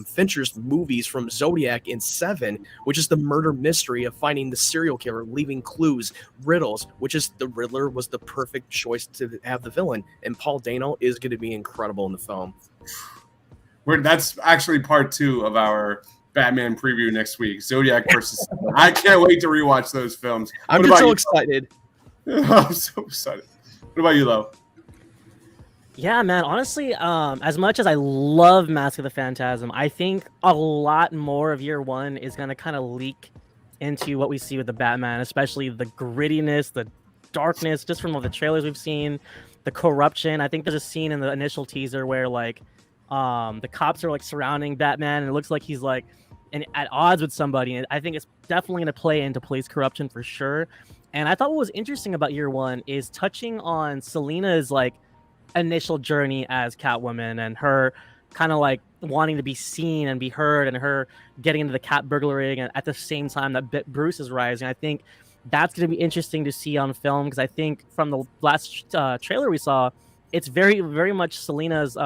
Fincher's movies from Zodiac and Seven, which is the murder mystery of finding the serial killer, leaving clues, riddles, which is the Riddler was the perfect choice to have the villain, and Paul Dano is going to be incredible in the film. That's actually part 2 of our Batman preview next week. Zodiac versus I can't wait to rewatch those films. I'm just so excited. I'm so excited. What about you, Lo? Yeah, man. Honestly, as much as I love Mask of the Phantasm, I think a lot more of Year One is gonna kind of leak into what we see with the Batman, especially the grittiness, the darkness, just from all the trailers we've seen, the corruption. I think there's a scene in the initial teaser where like the cops are like surrounding Batman, and it looks like he's like at odds with somebody. And I think it's definitely gonna play into police corruption for sure. And I thought what was interesting about Year One is touching on Selina's like initial journey as Catwoman and her kind of like wanting to be seen and be heard, and her getting into the cat burglaring, and at the same time that Bruce is rising. I think that's going to be interesting to see on film, because I think from the last trailer we saw, it's very, very much Selina's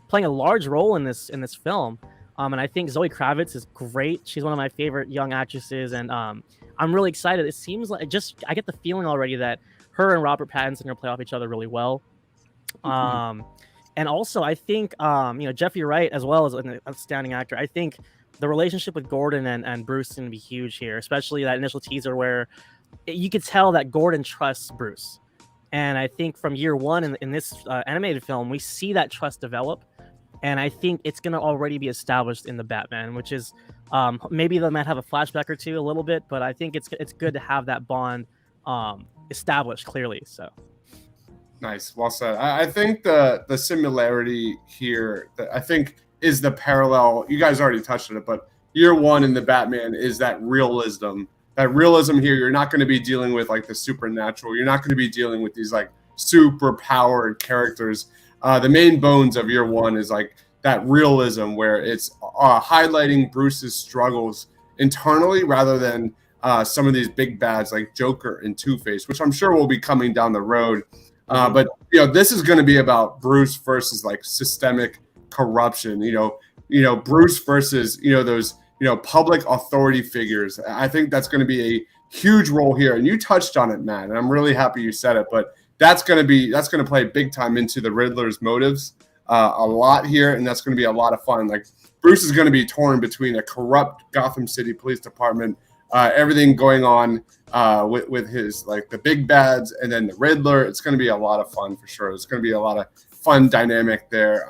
playing a large role in this film. And I think Zoe Kravitz is great. She's one of my favorite young actresses, and I'm really excited. It seems like I get the feeling already that her and Robert Pattinson are going to play off each other really well. And also I think Jeffrey Wright as well as an outstanding actor. I think the relationship with Gordon and Bruce is going to be huge here, especially that initial teaser where you could tell that Gordon trusts Bruce. And I think from Year One in this animated film, we see that trust develop. And I think it's going to already be established in the Batman, which is maybe they might have a flashback or two a little bit, but I think it's good to have that bond established clearly. So. Nice, well said. I think the similarity here that I think is the parallel. You guys already touched on it, but Year One in the Batman is that realism. That realism here, you're not going to be dealing with like the supernatural. You're not going to be dealing with these like super powered characters. The main bones of Year One is like that realism where it's highlighting Bruce's struggles internally rather than some of these big bads like Joker and Two-Face, which I'm sure will be coming down the road. But this is going to be about Bruce versus like systemic corruption. Bruce versus those public authority figures. I think that's going to be a huge role here. And you touched on it, Matt, and I'm really happy you said it. But that's going to play big time into the Riddler's motives a lot here, and that's going to be a lot of fun. Like Bruce is going to be torn between a corrupt Gotham City Police Department, everything going on with his like the big bads, and then the Riddler. It's going to be a lot of fun for sure. It's going to be a lot of fun dynamic there.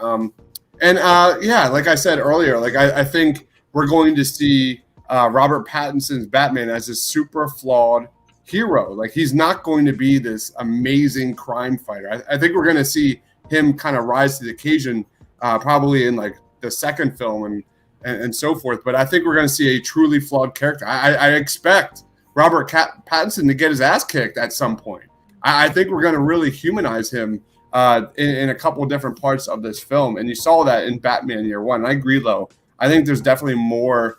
Like I said earlier, like I think we're going to see Robert Pattinson's Batman as a super flawed hero. Like, he's not going to be this amazing crime fighter. I think we're going to see him kind of rise to the occasion, probably in like the second film and so forth. But I think we're going to see a truly flawed character. I expect Robert Pattinson to get his ass kicked at some point. I think we're going to really humanize him in a couple of different parts of this film. And you saw that in Batman Year One. And I agree, though. I think there's definitely more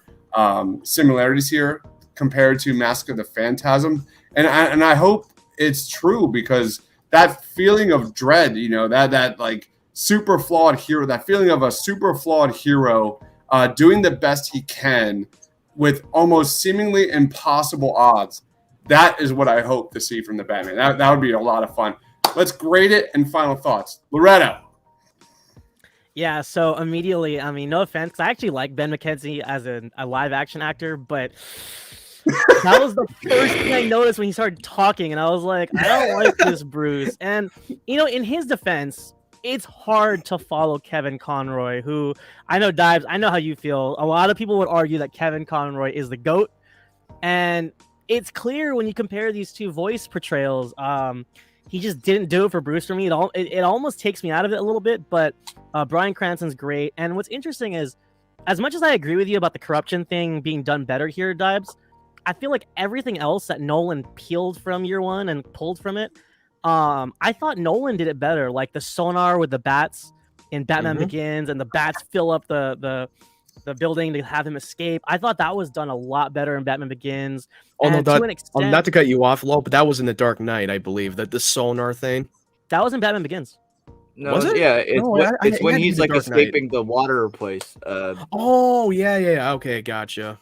similarities here compared to Mask of the Phantasm. And I hope it's true, because that feeling of dread, you know, that like super flawed hero, that feeling of a super flawed hero doing the best he can with almost seemingly impossible odds. That is what I hope to see from the Batman. That would be a lot of fun. Let's grade it and final thoughts. Loretto. Yeah, so immediately, I mean, no offense, 'cause I actually like Ben McKenzie as a live action actor, but that was the first thing I noticed when he started talking, and I was like, I don't like this Bruce. And, you know, in his defense, it's hard to follow Kevin Conroy, who, I know, Dives, I know how you feel. A lot of people would argue that Kevin Conroy is the GOAT, and it's clear when you compare these two voice portrayals. He just didn't do it for Bruce for me. It almost takes me out of it a little bit, but Bryan Cranston's great. And what's interesting is, as much as I agree with you about the corruption thing being done better here, Dibes, I feel like everything else that Nolan peeled from Year One and pulled from it, I thought Nolan did it better. Like the sonar with the bats in Batman Begins, and the bats fill up the building to have him escape. I thought that was done a lot better in Batman Begins. Oh, no, and to an extent, not to cut you off, Lo, but that was in The Dark Knight, I believe, that the sonar thing. that was in Batman Begins. No, Was it? yeah, it's, No, it's it when had to he's be like Dark Knight. escaping the water place. Oh, yeah, okay, gotcha.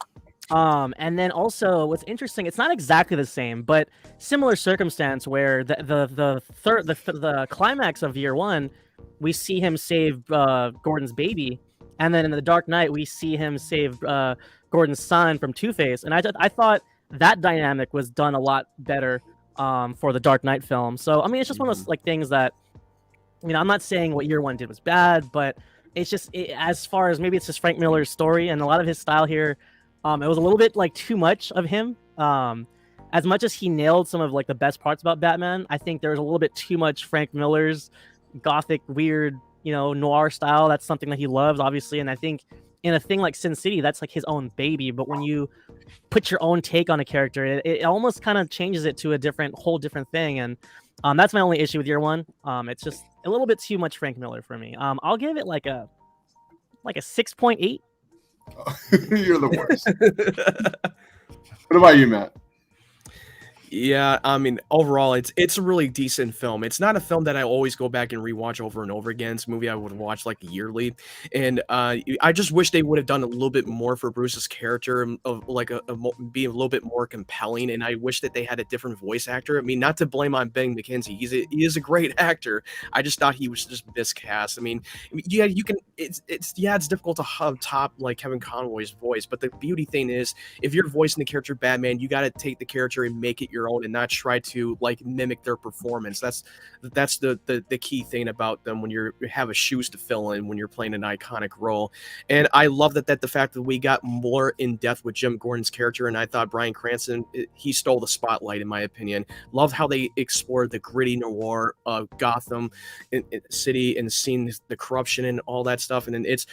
And then also what's interesting, it's not exactly the same, but similar circumstance where the climax of Year One, we see him save Gordon's baby, and then in The Dark Knight we see him save Gordon's son from Two-Face, and I thought that dynamic was done a lot better for the Dark Knight film. So I mean, it's just one of those like things that, you know, I'm not saying what Year One did was bad, but it's just as far as maybe it's just Frank Miller's story and a lot of his style here. It was a little bit like too much of him. As much as he nailed some of like the best parts about Batman, I think there was a little bit too much Frank Miller's gothic, weird, you know, noir style. That's something that he loves, obviously. And I think in a thing like Sin City, that's like his own baby. But when you put your own take on a character, it almost kind of changes it to a whole different thing. And that's my only issue with Year One. It's just a little bit too much Frank Miller for me. I'll give it like a 6.8. You're the worst. What about you, Matt? Yeah, I mean, overall, it's a really decent film. It's not a film that I always go back and rewatch over and over again. It's a movie I would watch like yearly, and I just wish they would have done a little bit more for Bruce's character, of like be a little bit more compelling. And I wish that they had a different voice actor. I mean, not to blame on Ben McKenzie, he is a great actor. I just thought he was just miscast. I mean, yeah, you can. It's difficult to top like Kevin Conroy's voice, but the beauty thing is, if you're voicing the character Batman, you got to take the character and make it your own and not try to like mimic their performance. That's the key thing about them when you have a shoes to fill in when you're playing an iconic role. And I love that the fact that we got more in depth with Jim Gordon's character, and I thought Bryan Cranston, he stole the spotlight in my opinion. Love how they explored the gritty noir of Gotham City and seeing the corruption and all that stuff. And then it's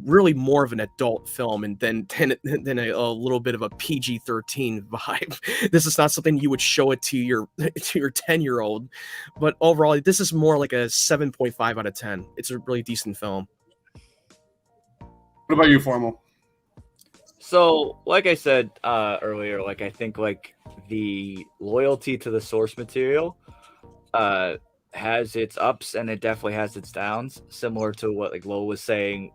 really more of an adult film, and then a little bit of a PG-13 vibe. This is not something you would show it to your 10-year-old, but overall this is more like a 7.5 out of 10. It's a really decent film. What about you, Formal? So, like I said earlier, like I think like the loyalty to the source material has its ups and it definitely has its downs, similar to what like Lo was saying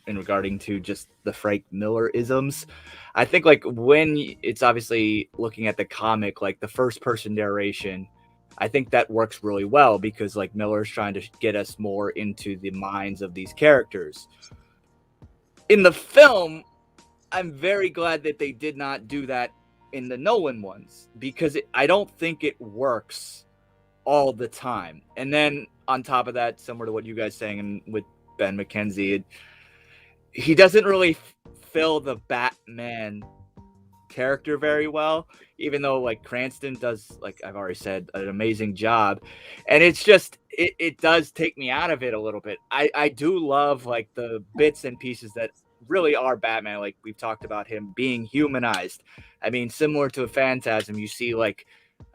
in regarding to just the Frank Miller isms. I think like when it's obviously looking at the comic, like the first person narration, I think that works really well because like Miller's trying to get us more into the minds of these characters. In the film, I'm very glad that they did not do that in the Nolan ones because I don't think it works all the time. And then on top of that, similar to what you guys saying and with Ben McKenzie, he doesn't really fill the Batman character very well, even though like Cranston does, like I've already said, an amazing job. And it's just it does take me out of it a little bit. I do love like the bits and pieces that really are Batman. Like we've talked about him being humanized. I mean, similar to a Phantasm, you see like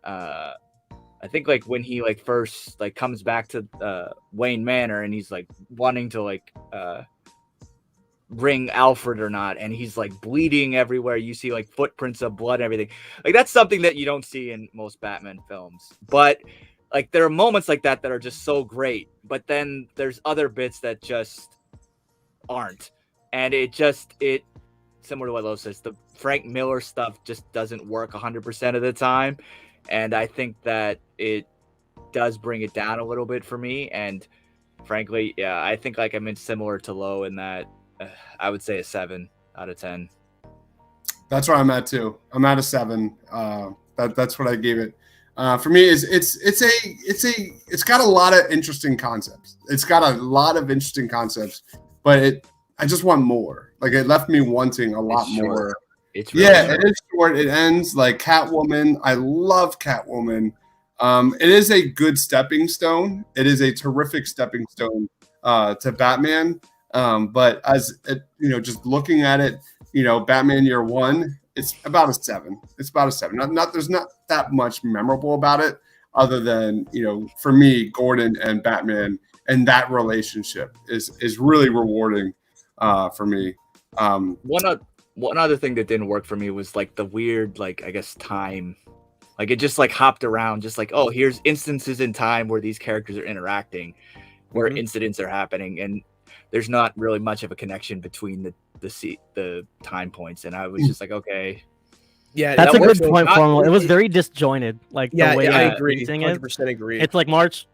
I think like when he like first like comes back to Wayne Manor and he's like wanting to like ring Alfred or not, and he's like bleeding everywhere. You see like footprints of blood and everything. Like that's something that you don't see in most Batman films. But like there are moments like that that are just so great. But then there's other bits that just aren't. And it similar to what Lo says, the Frank Miller stuff just doesn't work 100% of the time. And I think that it does bring it down a little bit for me. And frankly, yeah, I think like I'm in similar to Lo in that I would say a 7 out of 10. That's where I'm at too. I'm at a 7. That's what I gave it. For me, it's got a lot of interesting concepts. It's got a lot of interesting concepts, but I just want more. Like it left me wanting a lot more. It's really short. It is short. It ends like Catwoman. I love Catwoman. It is a good stepping stone. It is a terrific stepping stone to Batman. But as just looking at it, Batman Year One, it's about a 7. It's about a 7. There's not that much memorable about it, other than for me, Gordon and Batman and that relationship is really rewarding for me. One other thing that didn't work for me was like the weird, like I guess time, like it just like hopped around, just like, oh, here's instances in time where these characters are interacting, where incidents are happening, and there's not really much of a connection between the time points, and I was just like, okay, Yeah, That's a that good works. point, Not Formal. It was really- very disjointed. Like Yeah, the way I they're agree. pacing it. 100% agree. It's like March.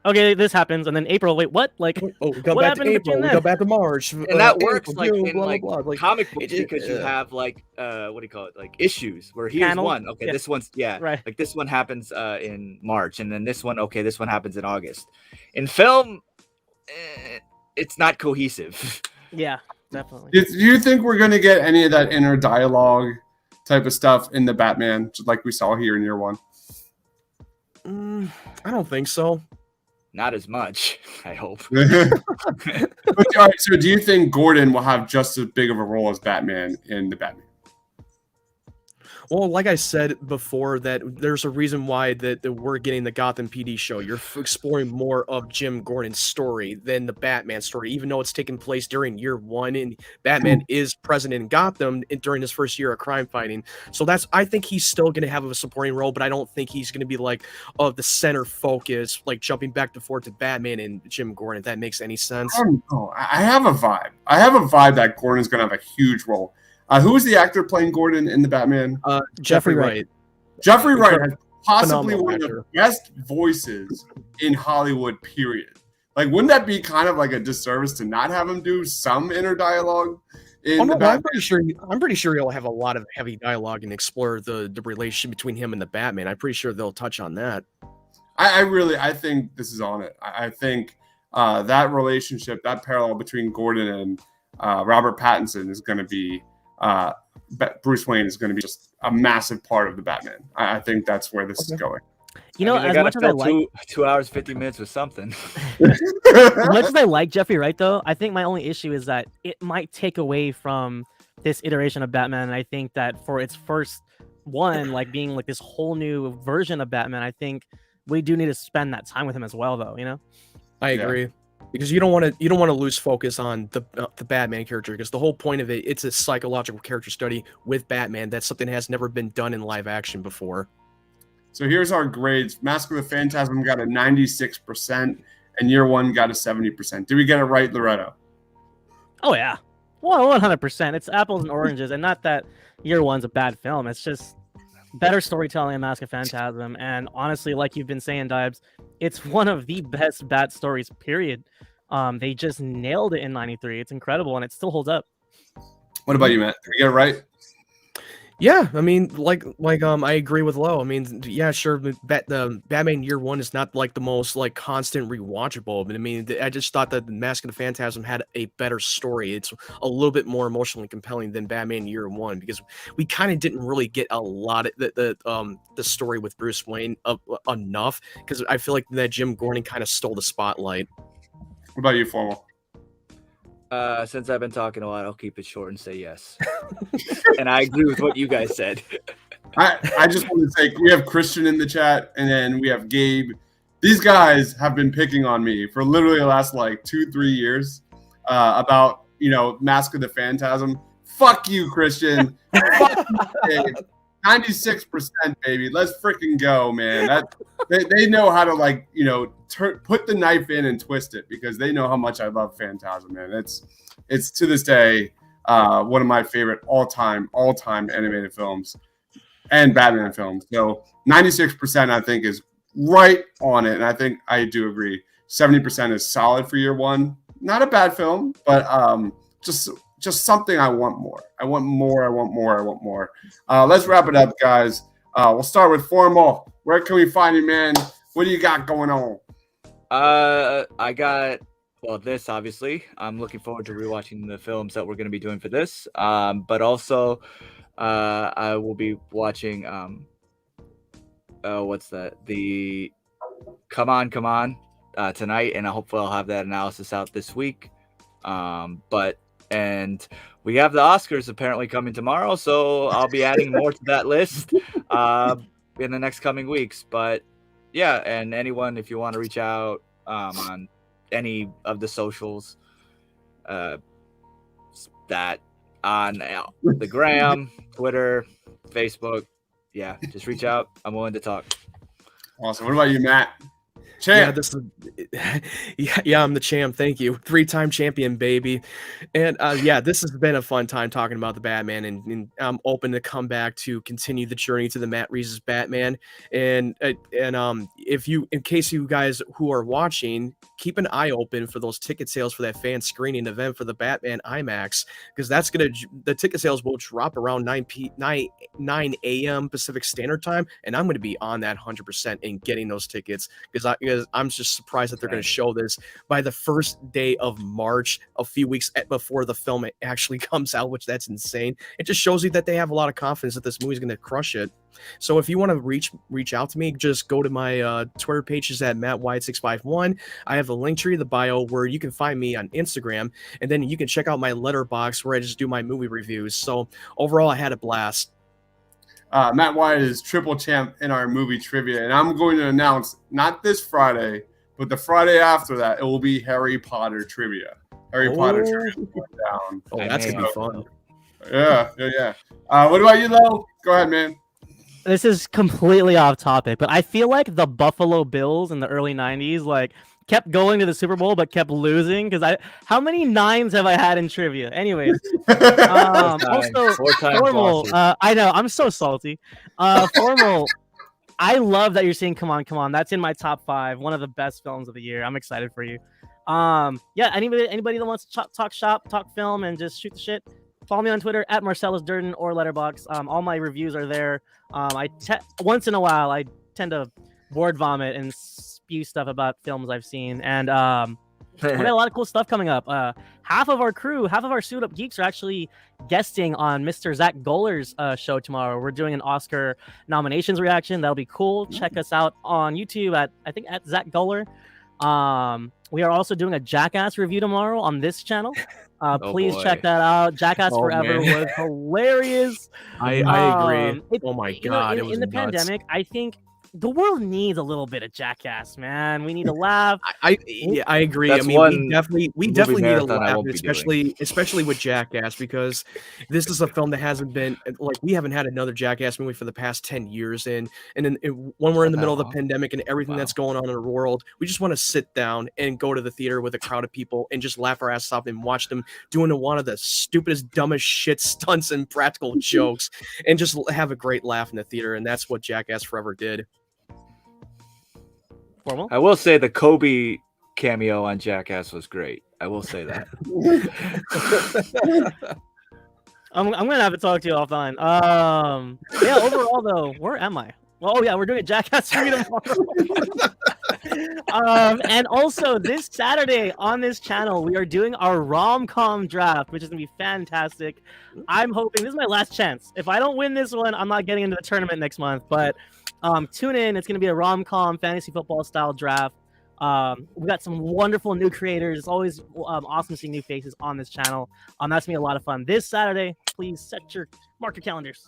Okay, this happens, and then April. Wait, what? Like, Oh, we go what back to happened April. between We then? go back to March. and that works April, like June, in blah, blah, like blah. Like, comic books it- because you have like what do you call it, like issues where here's Panel? one, okay, Yeah. this one's Right. like this one happens in March, and then this one, okay, this one happens in August. In film, it's not cohesive. Yeah, definitely. Do you think we're going to get any of that inner dialogue type of stuff in the Batman, just like we saw here in Year One? I don't think so. Not as much, I hope. But, all right, so do you think Gordon will have just as big of a role as Batman in the Batman? Well, like I said before, that there's a reason why that we're getting the Gotham PD show. You're exploring more of Jim Gordon's story than the Batman story, even though it's taking place during Year One, and Batman is present in Gotham during his first year of crime fighting. So I think he's still going to have a supporting role, but I don't think he's going to be like the center focus, like jumping back and forth to Batman and Jim Gordon. If that makes any sense. I don't know. I have a vibe. I have a vibe that Gordon's going to have a huge role. Who is the actor playing Gordon in the Batman? Jeffrey Wright. Jeffrey Wright has possibly Phenomenal one of actor. the best voices in Hollywood, period. Like, wouldn't that be kind of like a disservice to not have him do some inner dialogue in Oh, the no, Batman? I'm pretty sure he'll have a lot of heavy dialogue and explore the relationship between him and the Batman. I'm pretty sure they'll touch on that. I think this is on it. I think that relationship, that parallel between Gordon and Robert Pattinson is going to be Bruce Wayne is going to be just a massive part of the Batman. I think that's where this is going. You know, I mean, they as gotta much as I fill like, 2 hours 50 minutes with something. as much as I like Jeffrey Wright, though, I think my only issue is that it might take away from this iteration of Batman. And I think that for its first one, like being like this whole new version of Batman, I think we do need to spend that time with him as well, though. You know? I agree. Because you don't want to lose focus on the Batman character, because the whole point of it's a psychological character study with Batman. That's something that has never been done in live action before. So here's our grades. Mask of the Phantasm got a 96%, and Year One got a 70%. Did we get it right, Loretto? Oh yeah, well, 100%. It's apples and oranges, and not that Year One's a bad film. It's just better storytelling in Mask of Phantasm, and honestly, like you've been saying, Dibes, it's one of the best Bat stories, period. They just nailed it in '93. It's incredible, and it still holds up. What about you, Matt? Did we get it right? Yeah, I mean, I agree with Lo. I mean, yeah, sure, the Batman Year One is not like the most like constant rewatchable, but I mean, I just thought that the Mask of the Phantasm had a better story. It's a little bit more emotionally compelling than Batman Year One because we kind of didn't really get a lot of the story with Bruce Wayne enough because I feel like that Jim Gordon kind of stole the spotlight. What about you, Formal? Since I've been talking a lot, I'll keep it short and say yes. And I agree with what you guys said. I just want to say we have Christian in the chat, and then we have Gabe. These guys have been picking on me for literally the last like 2-3 years about Mask of the Phantasm. Fuck you, Christian. Fuck you, Gabe. 96%, baby. Let's freaking go, man. They know how to put the knife in and twist it because they know how much I love Phantasm, man. It's to this day one of my favorite all-time animated films and Batman films. So 96% I think is right on it, and I think I do agree. 70% is solid for year one. Not a bad film, but just something I want more. I want more. Let's wrap it up, guys. We'll start with Formal. Where can we find you, man? What do you got going on? I got this obviously. I'm looking forward to rewatching the films that we're going to be doing for this. But also, I will be watching. What's that? The Come On tonight, and hopefully I'll have that analysis out this week. And we have the Oscars apparently coming tomorrow, so I'll be adding more to that list in the next coming weeks. But yeah, and anyone, if you want to reach out on any of the socials, that on the Gram, Twitter, Facebook, yeah, just reach out. I'm willing to talk. Awesome. What about you, Matt? Champ. Yeah, I'm the champ. Thank you. 3-time champion, baby. And this has been a fun time talking about the Batman, and I'm open to come back to continue the journey to the Matt Reeves' Batman. And in case you guys who are watching, keep an eye open for those ticket sales for that fan screening event for the Batman IMAX, because the ticket sales will drop around 9 a.m. Pacific Standard Time, and I'm going to be on that 100% in getting those tickets because I'm just surprised that they're going to show this by the first day of March, a few weeks before the film actually comes out, which that's insane. It just shows you that they have a lot of confidence that this movie's going to crush it. So if you want to reach out to me, just go to my Twitter pages at MattWyatt651. I have a link tree in the bio where you can find me on Instagram, and then you can check out my letterbox where I just do my movie reviews. So overall, I had a blast. Matt Wyatt is triple champ in our movie trivia, and I'm going to announce not this Friday, but the Friday after that, it will be Harry Potter trivia. Potter trivia down. Oh, that's gonna be fun. Yeah. What about you, Lo? Go ahead, man. This is completely off topic, but I feel like the Buffalo Bills in the early 90s, kept going to the Super Bowl but kept losing because how many 9s have I had in trivia? Anyways, also Formal. I know I'm so salty. Formal. I love that you're saying "Come On." That's in my top 5. One of the best films of the year. I'm excited for you. Anybody that wants to talk shop, talk film, and just shoot the shit, follow me on Twitter at Marcellus Durden or Letterboxd. All my reviews are there. Once in a while I tend to word vomit and spew stuff about films I've seen, and we got a lot of cool stuff coming up. Half of our Suit Up Geeks are actually guesting on Mr. Zach Goler's show tomorrow. We're doing an Oscar nominations reaction. That'll be cool. Check us out on YouTube at Zach Goler. We are also doing a Jackass review tomorrow on this channel. Please check that out. Jackass Forever was hilarious. I agree. Oh my god! In the pandemic, I think the world needs a little bit of Jackass, man. We need to laugh. I agree. That's we definitely need a laugh, especially with Jackass, because this is a film that hasn't been we haven't had another Jackass movie for the past 10 years, and then when we're in the middle of the pandemic and everything that's going on in the world, we just want to sit down and go to the theater with a crowd of people and just laugh our ass off and watch them doing one of the stupidest, dumbest shit stunts and practical jokes, and just have a great laugh in the theater. And that's what Jackass Forever did. Formal? I will say the Kobe cameo on Jackass was great. I will say that. I'm gonna have to talk to you offline. Yeah. Overall, though, where am I? Well, oh yeah, we're doing a Jackass 3 tomorrow. And also this Saturday on this channel, we are doing our rom-com draft, which is gonna be fantastic. I'm hoping this is my last chance. If I don't win this one, I'm not getting into the tournament next month. But tune in. It's gonna be a rom-com fantasy football style draft. We got some wonderful new creators. It's always awesome seeing new faces on this channel. That's gonna be a lot of fun this Saturday. Please mark your calendars.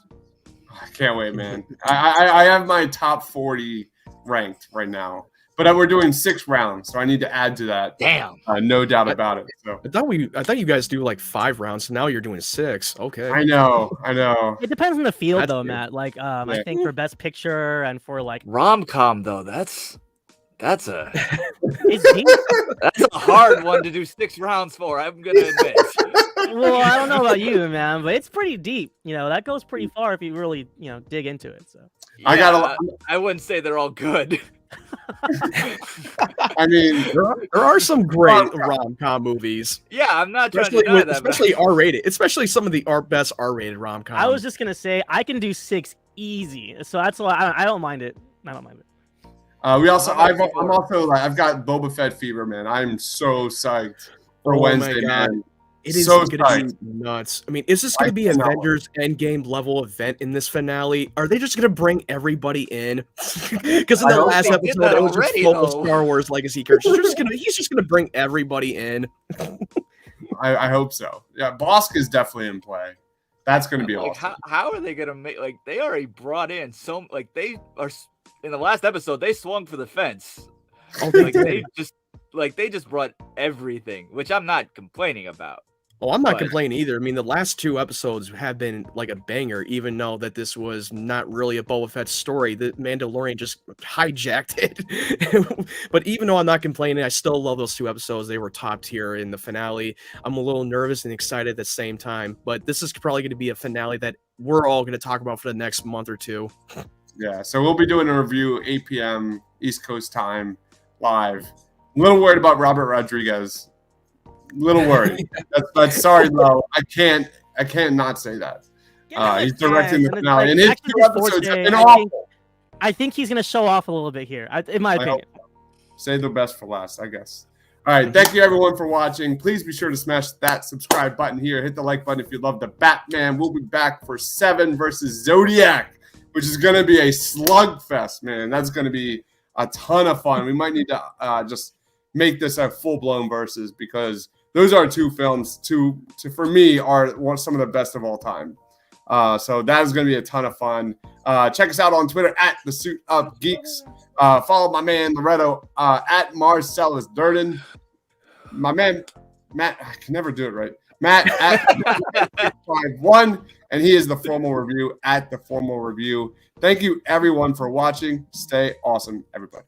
I can't wait, man. I have my top 40 ranked right now, but we're doing 6 rounds, so I need to add to that. Damn. No doubt about it. So I thought you guys do like 5 rounds, so now you're doing 6. Okay. I know. It depends on the field, That's though, good. Matt. Like, I think for best picture and for like Rom-com though, that's it's deep. that's a hard one to do 6 rounds for. I'm gonna admit. Well, I don't know about you, man, but it's pretty deep. That goes pretty far if you really, dig into it. So Yeah, I wouldn't say they're all good. I mean, there are some great rom-com movies. Yeah, I'm not trying to Especially, deny that. especially R-rated. Especially some of the best R-rated rom-coms. I was just gonna say I can do 6 easy, so that's why I don't mind it. I don't mind it. I'm also like, I've got Boba Fett fever, man. I'm so psyched for Wednesday, man. It is so going to be nuts. I mean, is this going to be Avengers Endgame level event in this finale? Are they just going to bring everybody in? Because in the last episode, it was just full of Star Wars legacy characters. He's just going to bring everybody in. I hope so. Yeah, Bosk is definitely in play. That's going to be awesome. How are they going to make, like, they already brought in they are, in the last episode, they swung for the fence. They just brought everything, which I'm not complaining about. Oh, I'm not complaining either. I mean, the last 2 episodes have been like a banger, even though that this was not really a Boba Fett story. The Mandalorian just hijacked it. But even though I'm not complaining, I still love those 2 episodes. They were top tier in the finale. I'm a little nervous and excited at the same time. But this is probably going to be a finale that we're all going to talk about for the next month or 2. Yeah, so we'll be doing a review 8 p.m. East Coast time live. I'm a little worried about Robert Rodriguez. Little worried. That's sorry though. I can't not say that. He's directing the finale, and his 2 episodes have been awful. I think he's gonna show off a little bit here, in my opinion. Save the best for last, I guess. All right, thank you everyone for watching. Please be sure to smash that subscribe button here. Hit the like button if you love the Batman. We'll be back for 7 versus Zodiac, which is gonna be a slugfest, man. That's gonna be a ton of fun. We might need to just make this a full-blown versus, because those are 2 films for me are some of the best of all time. So that is going to be a ton of fun. Check us out on Twitter at the Suit Up Geeks. Follow my man Loretto at Marcellus Durden. My man Matt, I can never do it right. Matt at 51, and he is the Formal Review at the Formal Review. Thank you everyone for watching. Stay awesome, everybody.